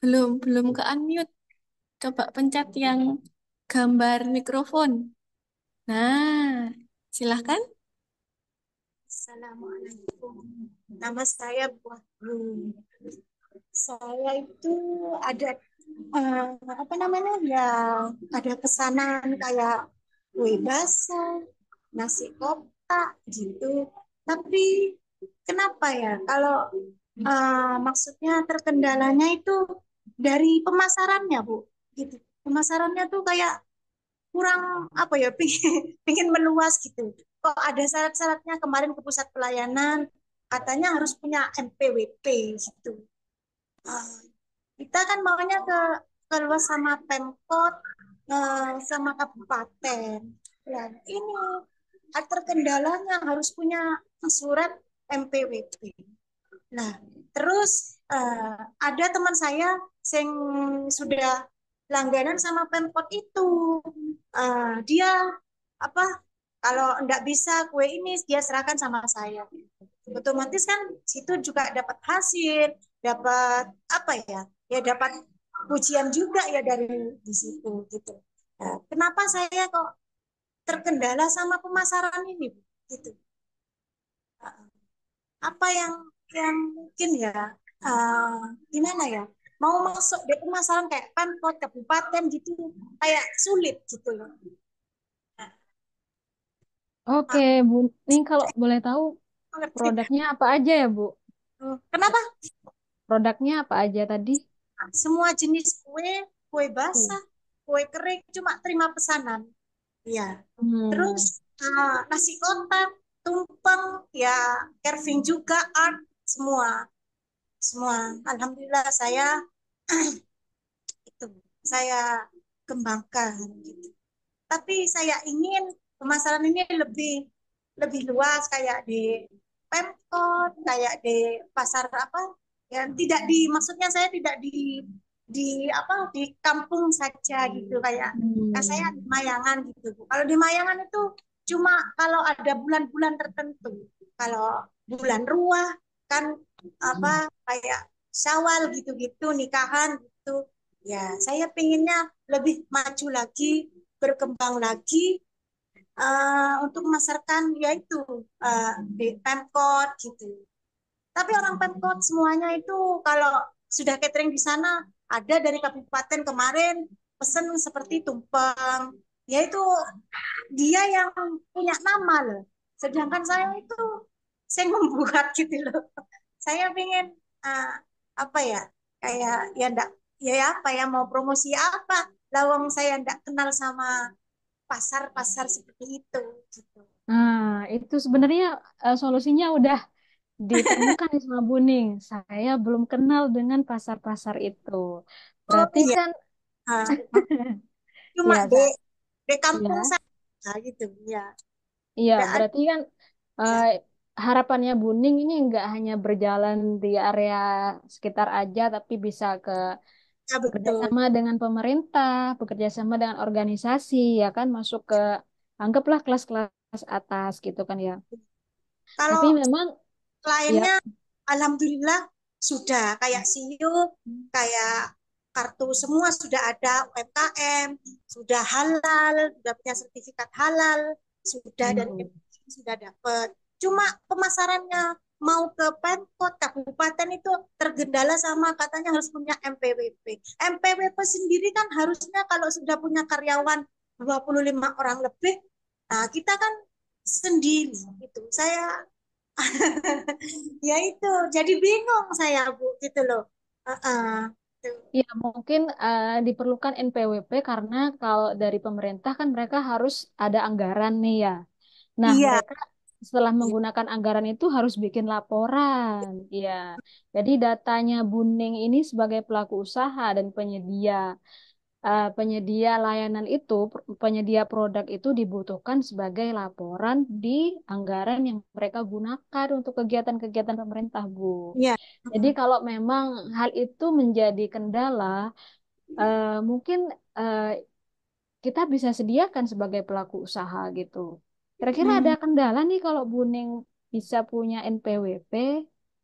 belum ke unmute. Coba pencet yang gambar mikrofon. Nah, silahkan. Assalamualaikum. Nama saya Buah Blue. Saya itu ada apa namanya ya, ada pesanan kayak kue basah, nasi kotak gitu. Tapi kenapa ya kalau Maksudnya terkendalanya itu dari pemasarannya, Bu. Gitu. Pemasarannya tuh kayak kurang apa ya, pingin meluas gitu. Kok ada syarat-syaratnya kemarin ke pusat pelayanan katanya harus punya MPWP gitu. Ah, kita kan maunya ke luas sama Pemkot, sama kabupaten. Dan ini terkendalanya harus punya surat MPWP. Nah, terus ada teman saya yang sudah langganan sama Pemkot itu. Dia apa kalau enggak bisa kue ini dia serahkan sama saya. Otomatis kan situ juga dapat hasil, dapat apa ya? Ya dapat pujian juga ya dari di situ gitu. Nah, kenapa saya kok terkendala sama pemasaran ini, Bu? Gitu. Apa yang mungkin ya uh, gimana ya mau masuk di pemasaran kayak Pemkot kabupaten gitu kayak sulit gitu loh. Oke, Bu. Ini kalau boleh tahu Ngerti. produknya apa aja ya, Bu? Kenapa Produknya apa aja tadi? semua jenis kue, kue Hmm. basah, kue kering cuma terima pesanan ya. Terus Hmm. nasi kotak, tumpeng ya, carving juga, art, semua semua alhamdulillah saya itu saya kembangkan gitu. Tapi saya ingin pemasaran ini lebih lebih luas kayak di Pemkot, kayak di pasar apa ya tidak di maksudnya saya tidak di apa di kampung saja gitu kayak saya di Hmm. Mayangan gitu. Kalau di Mayangan itu cuma kalau ada bulan-bulan tertentu. Kalau bulan ruah kan apa kayak Syawal gitu-gitu nikahan gitu. Ya, saya pinginnya lebih maju lagi, berkembang lagi untuk memasarkan yaitu di Pemkot gitu. Tapi orang Pemkot semuanya itu kalau sudah catering di sana ada dari kabupaten kemarin pesen seperti tumpeng, yaitu dia yang punya nama loh. Sedangkan saya itu saya membuat gitu loh. Saya ingin uh, apa ya kayak ya enggak ya apa ya mau promosi apa lawang saya enggak kenal sama pasar-pasar seperti itu gitu. Nah, itu sebenarnya solusinya udah ditemukan nih sama Buning. Saya belum kenal dengan pasar-pasar itu. Oh Berarti iya, kan, uh, cuma ya, di kampung ya, saya gitu ya. iya, Enggak ada berarti kan eh, harapannya Buning ini nggak hanya berjalan di area sekitar aja, tapi bisa ke ya, bekerja betul. sama dengan pemerintah, bekerja sama dengan organisasi, ya kan, masuk ke anggaplah kelas-kelas atas gitu kan ya. Kalau Tapi memang, ya, lainnya alhamdulillah sudah kayak SIU, kayak kartu semua sudah ada UMKM, sudah halal, sudah punya sertifikat halal, sudah dan hmm, MUI sudah dapat. Cuma pemasarannya mau ke Pemkot kabupaten itu tergendala sama katanya harus punya MPWP. MPWP sendiri kan harusnya kalau sudah punya karyawan 25 orang lebih, nah kita kan sendiri gitu. Saya ya itu jadi bingung saya Bu gitu loh. Heeh. Tuh. ya mungkin diperlukan NPWP karena kalau dari pemerintah kan mereka harus ada anggaran nih ya. Nah, Iya, mereka setelah menggunakan anggaran itu harus bikin laporan. Ya, jadi datanya Buning ini sebagai pelaku usaha dan penyedia layanan itu, penyedia produk itu dibutuhkan sebagai laporan di anggaran yang mereka gunakan untuk kegiatan-kegiatan pemerintah, Bu. iya. Jadi Heeh. kalau memang hal itu menjadi kendala, mungkin eh, kita bisa sediakan sebagai pelaku usaha gitu. Kira-kira ada Hmm. kendala nih kalau Buning bisa punya NPWP,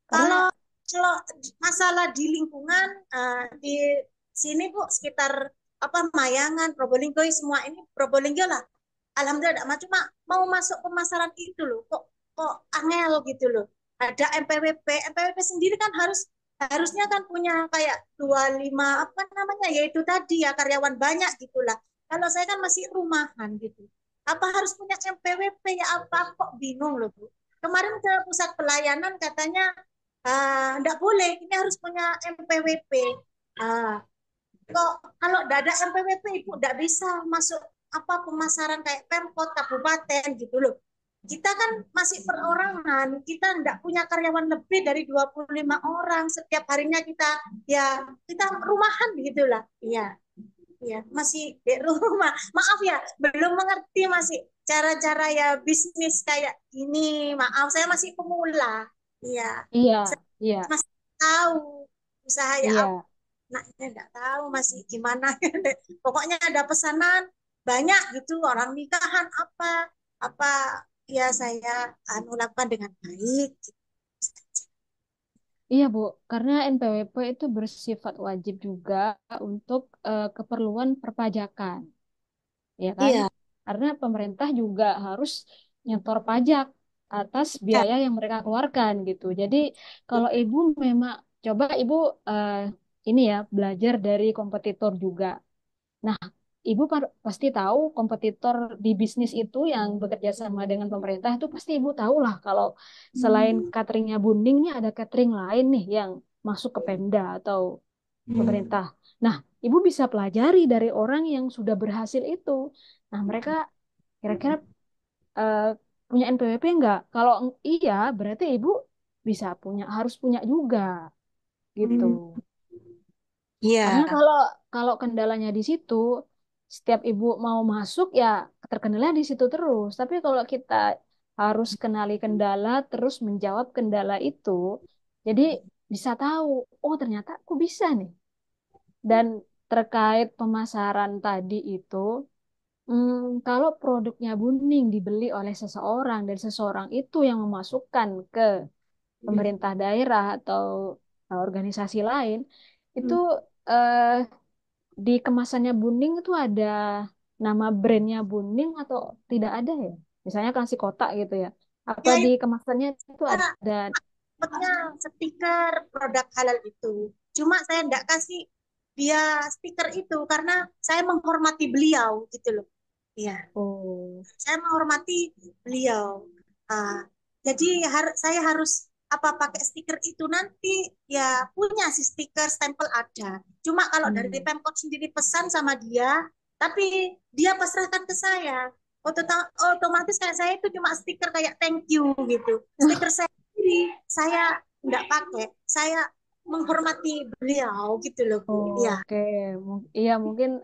karena Kalau kalau masalah di lingkungan di sini Bu sekitar apa Mayangan, Probolinggo semua ini Probolinggo lah. Alhamdulillah ada cuma mau masuk pemasaran itu loh. Kok angel gitu loh. Ada MPWP, MPWP sendiri kan harusnya kan punya kayak 25 apa namanya yaitu tadi ya karyawan banyak gitulah. Kalau saya kan masih rumahan gitu. Apa harus punya MPWP ya apa kok bingung loh Bu. Kemarin ke pusat pelayanan katanya Enggak boleh, ini harus punya MPWP. Ah, kok kalau tidak ada MPWP ibu tidak bisa masuk apa pemasaran kayak Pemkot kabupaten gitu loh. Kita kan masih perorangan, kita tidak punya karyawan lebih dari 25 orang setiap harinya kita rumahan gitulah. Iya, iya, masih di rumah. Maaf ya, belum mengerti masih cara-cara ya bisnis kayak ini. Maaf, saya masih pemula. Iya, Iya, saya iya, masih tahu usaha ya iya, nah, saya enggak tahu masih gimana. Pokoknya ada pesanan banyak gitu, orang nikahan apa ya saya lakukan dengan baik. iya Bu. Karena NPWP itu bersifat wajib juga untuk keperluan perpajakan, ya kan? Iya, Karena pemerintah juga harus nyetor pajak atas ya, biaya yang mereka keluarkan gitu. Jadi kalau ibu memang coba ibu eh, ini ya belajar dari kompetitor juga. Nah, ibu pasti tahu kompetitor di bisnis itu yang bekerja sama dengan pemerintah itu pasti ibu tahu lah kalau selain cateringnya Bunding nih ada catering lain nih yang masuk ke Pemda atau pemerintah. Nah, ibu bisa pelajari dari orang yang sudah berhasil itu. Nah, mereka kira-kira eh, punya NPWP enggak? Kalau iya, berarti ibu bisa punya, harus punya juga gitu. Karena iya, kalau kalau kendalanya di situ, setiap ibu mau masuk ya terkendala di situ terus. Tapi kalau kita harus kenali kendala, terus menjawab kendala itu, jadi bisa tahu, oh ternyata aku bisa nih. Dan terkait pemasaran tadi itu, kalau produknya Buning dibeli oleh seseorang dan seseorang itu yang memasukkan ke pemerintah daerah atau organisasi lain, itu eh, di kemasannya Buning itu ada nama brandnya Buning atau tidak ada ya? Misalnya kasih kotak gitu ya. Apa ya di itu kemasannya itu ada? dapatnya stiker produk halal itu. Cuma saya enggak kasih dia stiker itu karena saya menghormati beliau gitu loh. Iya. Oh, Saya menghormati beliau. Ah, jadi saya harus apa pakai stiker itu nanti ya punya si stiker stempel ada. Cuma kalau dari hmm. Pemkot sendiri pesan sama dia, tapi dia pasrahkan ke saya. Otomatis kayak saya itu cuma stiker kayak thank you gitu. Stiker saya sendiri saya nggak pakai. Saya menghormati beliau gitu loh Bu. Iya, Oke, iya mungkin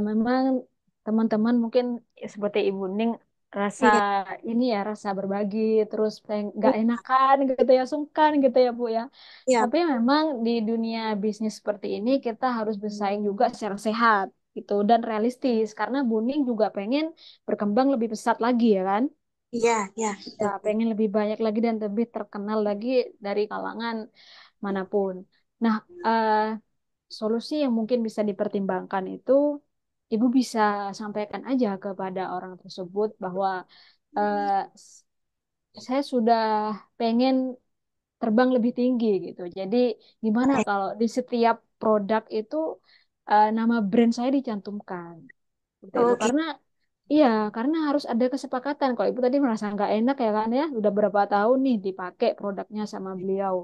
memang teman-teman mungkin seperti Ibu Ning rasa iya, ini ya rasa berbagi terus nggak enakan gitu ya sungkan gitu ya Bu ya. iya, Tapi memang di dunia bisnis seperti ini kita harus bersaing juga secara sehat gitu dan realistis karena Buning juga pengen berkembang lebih pesat lagi ya kan. iya, iya, Ya, betul. pengen lebih banyak lagi dan lebih terkenal lagi dari kalangan manapun. Nah, solusi yang mungkin bisa dipertimbangkan itu, ibu bisa sampaikan aja kepada orang tersebut bahwa eh, saya sudah pengen terbang lebih tinggi gitu. Jadi gimana kalau di setiap produk itu nama brand saya dicantumkan seperti itu? Oh gitu. Karena iya, karena harus ada kesepakatan. Kalau ibu tadi merasa nggak enak ya kan ya, udah berapa tahun nih dipakai produknya sama beliau.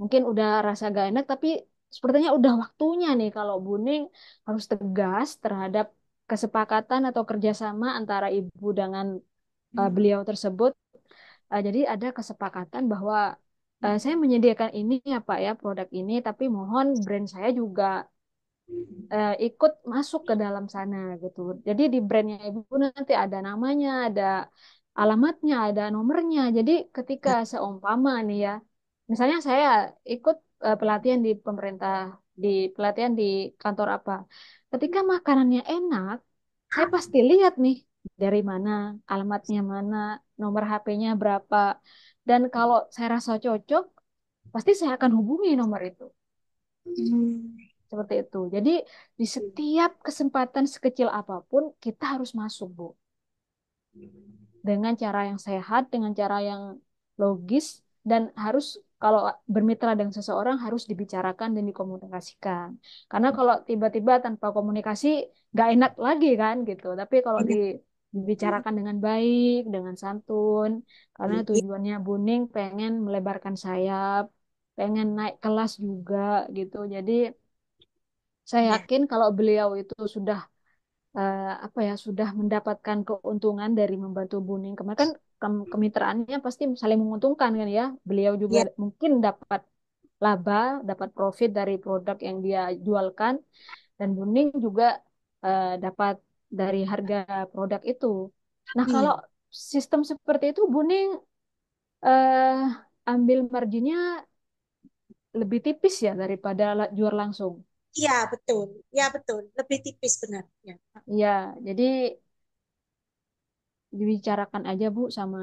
Mungkin udah rasa gak enak, tapi sepertinya udah waktunya nih kalau Buning harus tegas terhadap kesepakatan atau kerjasama antara ibu dengan beliau tersebut. Jadi ada kesepakatan bahwa saya menyediakan ini ya Pak ya produk ini, tapi mohon brand saya juga ikut masuk ke dalam sana gitu. Jadi di brandnya ibu nanti ada namanya, ada alamatnya, ada nomornya. Jadi ketika seumpama nih ya, misalnya saya ikut pelatihan di pemerintah, di pelatihan di kantor apa. Ketika makanannya enak, saya pasti lihat nih dari mana, alamatnya mana, nomor HP-nya berapa. Dan kalau saya rasa cocok, pasti saya akan hubungi nomor itu. Hmm. Seperti itu. Jadi di setiap kesempatan sekecil apapun kita harus masuk, Bu. Dengan cara yang sehat, dengan cara yang logis dan harus kalau bermitra dengan seseorang harus dibicarakan dan dikomunikasikan. Karena kalau tiba-tiba tanpa komunikasi nggak enak lagi kan gitu. Tapi kalau Iya, dibicarakan dengan baik, dengan santun, karena tujuannya Buning pengen melebarkan sayap, pengen naik kelas juga gitu. Jadi saya Iya, yakin kalau beliau itu sudah apa ya sudah mendapatkan keuntungan dari membantu Buning. Kemarin kan kemitraannya pasti saling menguntungkan kan ya. Beliau juga iya, mungkin dapat laba, dapat profit dari produk yang dia jualkan, dan Buning juga dapat dari harga produk itu. Nah, kalau iya. sistem seperti itu, Buning eh, ambil marginnya lebih tipis ya daripada jual langsung. Iya, betul. Ya, betul. Lebih tipis benar. Ya. Iya, jadi dibicarakan aja Bu sama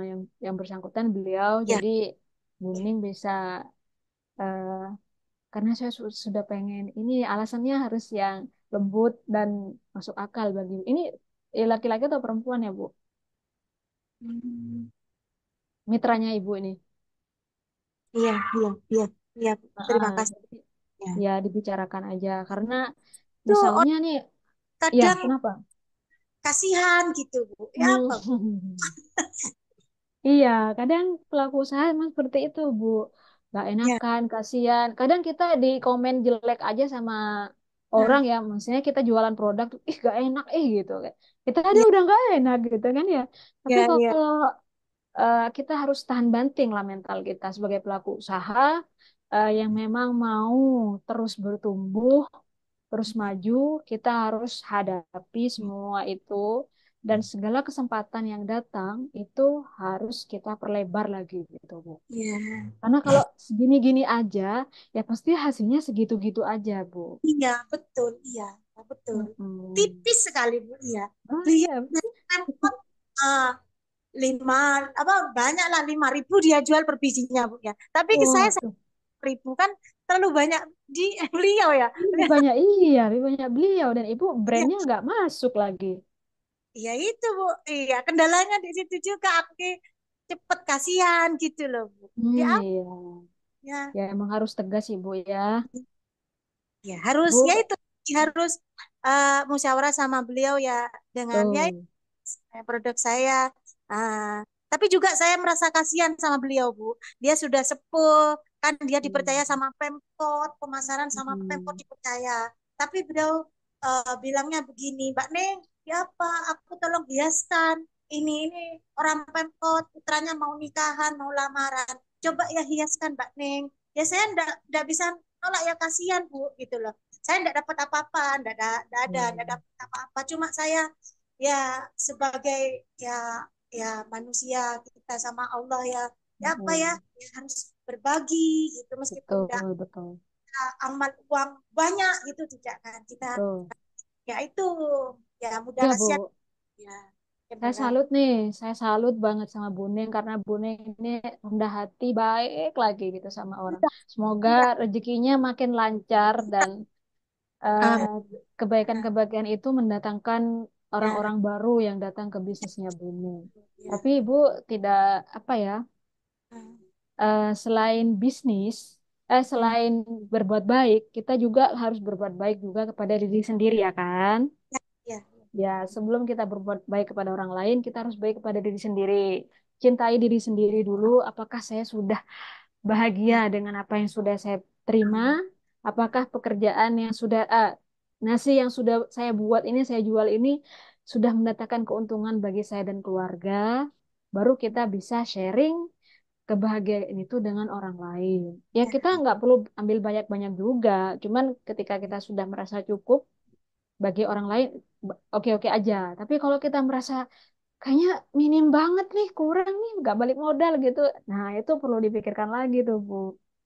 yang bersangkutan beliau. Ya, Jadi Buning bisa eh, karena saya sudah pengen ini alasannya harus yang lembut dan masuk akal bagi ini laki-laki atau perempuan ya Bu? hmm, Mitranya Ibu ini. iya, iya, iya, iya. Terima Ah, kasih. jadi Ya. ya dibicarakan aja karena Itu misalnya orang nih ya kadang kenapa? kasihan gitu, Bu. Ya apa? Hmm. Iya, kadang pelaku usaha emang seperti itu, Bu. Gak Ya, enakan, kasihan. Kadang kita di komen jelek aja sama nah, orang ya, maksudnya kita jualan produk, ih gak enak, gitu. Kita aja ya, udah gak enak gitu kan ya. Tapi ya, ya, kalau kita harus tahan banting lah mental kita sebagai pelaku usaha yang memang mau terus bertumbuh, terus maju, kita harus hadapi semua itu dan segala kesempatan yang datang itu harus kita perlebar lagi gitu, Bu. ya. Karena kalau segini-gini aja, ya pasti hasilnya segitu-gitu aja, Bu. Iya, betul. Iya, betul. Mm-mm. Tipis sekali, Bu. Iya. Oh Beliau iya, Pemkot uh, lima apa banyak lah 5.000 dia jual per bijinya, Bu ya. Tapi ke saya waduh. 1.000 kan terlalu banyak di beliau ya. Lebih banyak iya, lebih banyak beliau dan Ibu Iya, brandnya nggak masuk lagi. iya itu Bu. Iya, kendalanya di situ juga aku cepet kasihan gitu loh, Bu. Ya, Iya. ya, Ya emang harus tegas Ibu ya. ya harus ya Bu, itu harus musyawarah sama beliau ya dengan ya tuh. produk saya. Tapi juga saya merasa kasihan sama beliau, Bu. Dia sudah sepuh, kan dia dipercaya Hmm. sama Pemkot, pemasaran sama Pemkot Hmm. dipercaya. Tapi beliau bilangnya begini, Mbak Neng, ya apa? Aku tolong hiaskan. Ini orang Pemkot, putranya mau nikahan, mau lamaran. Coba ya hiaskan, Mbak Neng. Ya saya enggak bisa nolak ya kasihan, Bu, gitu loh. Saya enggak dapat apa-apa, enggak Hmm. dapat apa-apa. Cuma saya ya sebagai ya ya manusia kita sama Allah ya ya apa ya, Hmm. ya harus berbagi gitu meskipun Betul, tidak betul, amal uang banyak gitu tidak kan kita betul. ya itu ya mudah Ya kasihan Bu, ya saya kendala salut nih, saya salut banget sama Buneng karena Buneng ini rendah hati, baik lagi gitu sama orang. Semoga iya rezekinya makin lancar dan eh, ah, ah, kebaikan-kebaikan itu mendatangkan ya orang-orang baru yang datang ke bisnisnya Buneng. ya Tapi Ibu tidak apa ya, ah, selain bisnis, hmm, selain berbuat baik, kita juga harus berbuat baik juga kepada diri sendiri ya kan? ya ya Ya, sebelum kita berbuat baik kepada orang lain, kita harus baik kepada diri sendiri. Cintai diri sendiri dulu. Apakah saya sudah bahagia ya dengan apa yang sudah saya terima? Apakah pekerjaan yang sudah, nasi yang sudah saya buat ini, saya jual ini, sudah mendatangkan keuntungan bagi saya dan keluarga? Baru kita bisa sharing kebahagiaan itu dengan orang lain. Ya, kita nggak perlu ambil banyak-banyak juga. Cuman ketika kita sudah merasa cukup, bagi orang lain oke-oke aja. Tapi kalau kita merasa kayaknya minim banget nih, kurang nih, nggak balik modal gitu. Nah, itu perlu dipikirkan lagi tuh, Bu.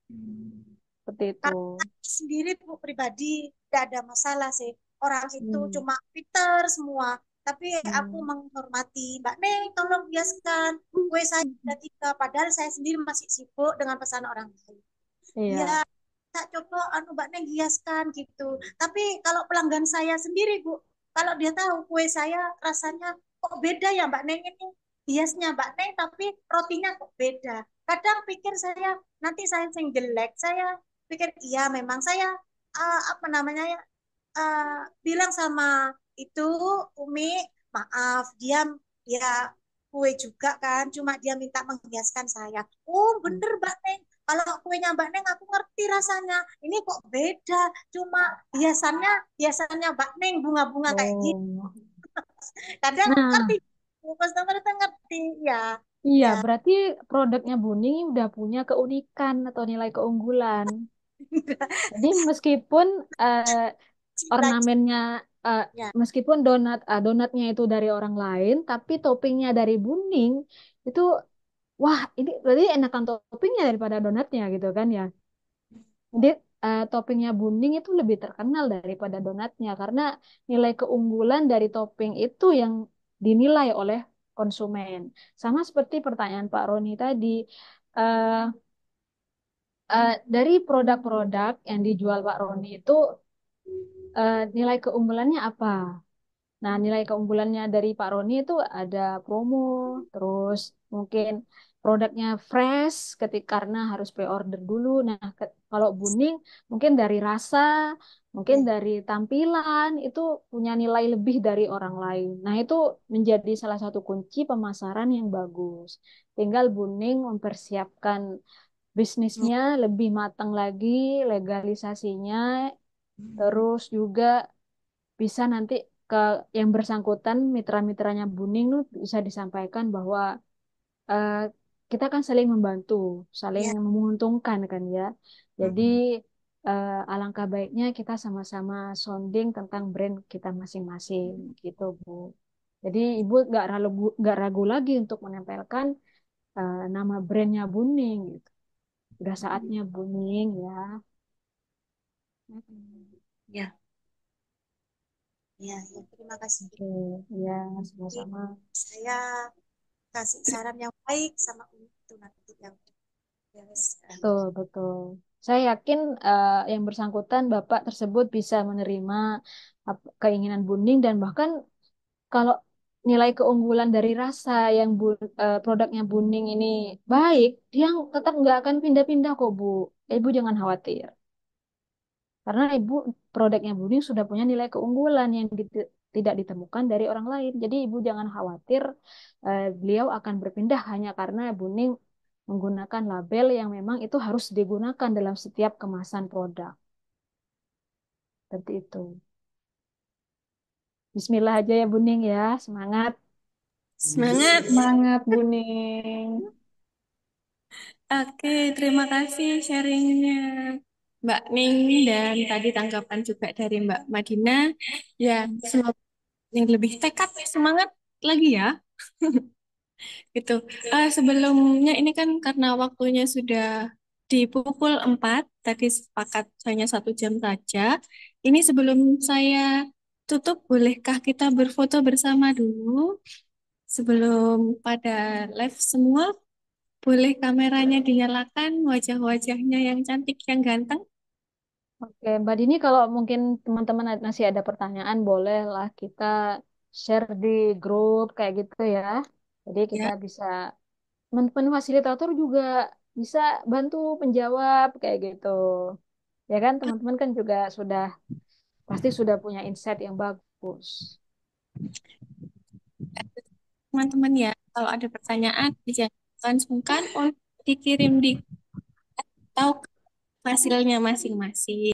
hmm. Seperti itu. Karena aku sendiri tuh pribadi tidak ada masalah sih. Orang itu Hmm. cuma Peter semua. Tapi aku Hmm. menghormati Mbak Neng, tolong biaskan kue saya ada 3. Padahal saya sendiri masih sibuk dengan pesanan orang lain. Iya. Ya, tak coba anu Mbak Neng hiaskan gitu. Tapi kalau pelanggan saya sendiri, Bu, kalau dia tahu kue saya rasanya kok beda ya Mbak Neng ini hiasnya Mbak Neng, tapi rotinya kok beda. Kadang pikir saya nanti saya sing jelek, saya pikir iya memang saya apa namanya ya bilang sama itu Umi maaf dia ya kue juga kan, cuma dia minta menghiaskan saya. Oh bener Mbak Neng, kalau kuenya Mbak Neng aku ngerti rasanya, ini kok beda, cuma hiasannya hiasannya Mbak Neng bunga-bunga kayak gitu. Oh. Kadang ngerti, Nah, customer itu ngerti ya. iya, Ya berarti produknya Buning udah punya keunikan atau nilai keunggulan. Jadi meskipun eh, cinta ornamennya, eh, ya. meskipun donatnya itu dari orang lain, tapi toppingnya dari Buning itu, wah ini berarti enakan toppingnya daripada donatnya gitu kan ya. Jadi toppingnya Buning itu lebih terkenal daripada donatnya karena nilai keunggulan dari topping itu yang dinilai oleh konsumen. Sama seperti pertanyaan Pak Roni tadi, eh, dari produk-produk yang dijual Pak Roni itu nilai keunggulannya apa? Nah, nilai keunggulannya dari Pak Roni itu ada promo, terus mungkin produknya fresh ketika karena harus pre-order dulu. Nah, kalau Buning mungkin dari rasa, mungkin Ya. dari tampilan itu punya nilai lebih dari orang lain. Nah, itu menjadi salah satu kunci pemasaran yang bagus. Tinggal Buning mempersiapkan bisnisnya lebih matang lagi, legalisasinya, terus juga bisa nanti ke yang bersangkutan mitra-mitranya Buning tuh bisa disampaikan bahwa eh, kita kan saling membantu, saling Ya. menguntungkan kan ya. Jadi alangkah baiknya kita sama-sama sounding tentang brand kita masing-masing gitu Bu. Jadi Ibu nggak ragu lagi untuk menempelkan nama brandnya Buning gitu. Udah saatnya Buning ya. Ya, ya, ya. Terima kasih. Oke, ya Jadi, sama-sama. saya kasih saran yang baik sama Umi itu nanti yang beres. Betul, betul. Saya yakin yang bersangkutan Bapak tersebut bisa menerima keinginan Buning dan bahkan kalau nilai keunggulan dari rasa yang produknya Buning ini baik, dia tetap nggak akan pindah-pindah kok Bu. Ibu jangan khawatir. Karena Ibu produknya Buning sudah punya nilai keunggulan yang tidak ditemukan dari orang lain. Jadi Ibu jangan khawatir beliau akan berpindah hanya karena Buning menggunakan label yang memang itu harus digunakan dalam setiap kemasan produk. Seperti itu. Bismillah aja ya Buning ya, semangat. Semangat. Semangat, Buning. Oke, terima kasih sharingnya Mbak Ning dan tadi tanggapan juga dari Mbak Madina. Ya, semoga yang lebih tekad, semangat lagi ya. Gitu. Sebelumnya ini kan karena waktunya sudah di pukul 4, tadi sepakat hanya 1 jam saja. Ini sebelum saya tutup, bolehkah kita berfoto bersama dulu? Sebelum pada live semua, boleh kameranya dinyalakan, wajah-wajahnya yang cantik, yang ganteng? Oke, Mbak Dini kalau mungkin teman-teman masih ada pertanyaan, bolehlah kita share di grup kayak gitu ya. Jadi kita Ya. bisa, teman-teman fasilitator juga bisa bantu menjawab kayak gitu. Ya kan, teman-teman kan juga pasti sudah punya insight yang bagus. Teman-teman ya, kalau ada pertanyaan, jangan sungkan untuk dikirim di atau ke hasilnya masing-masing.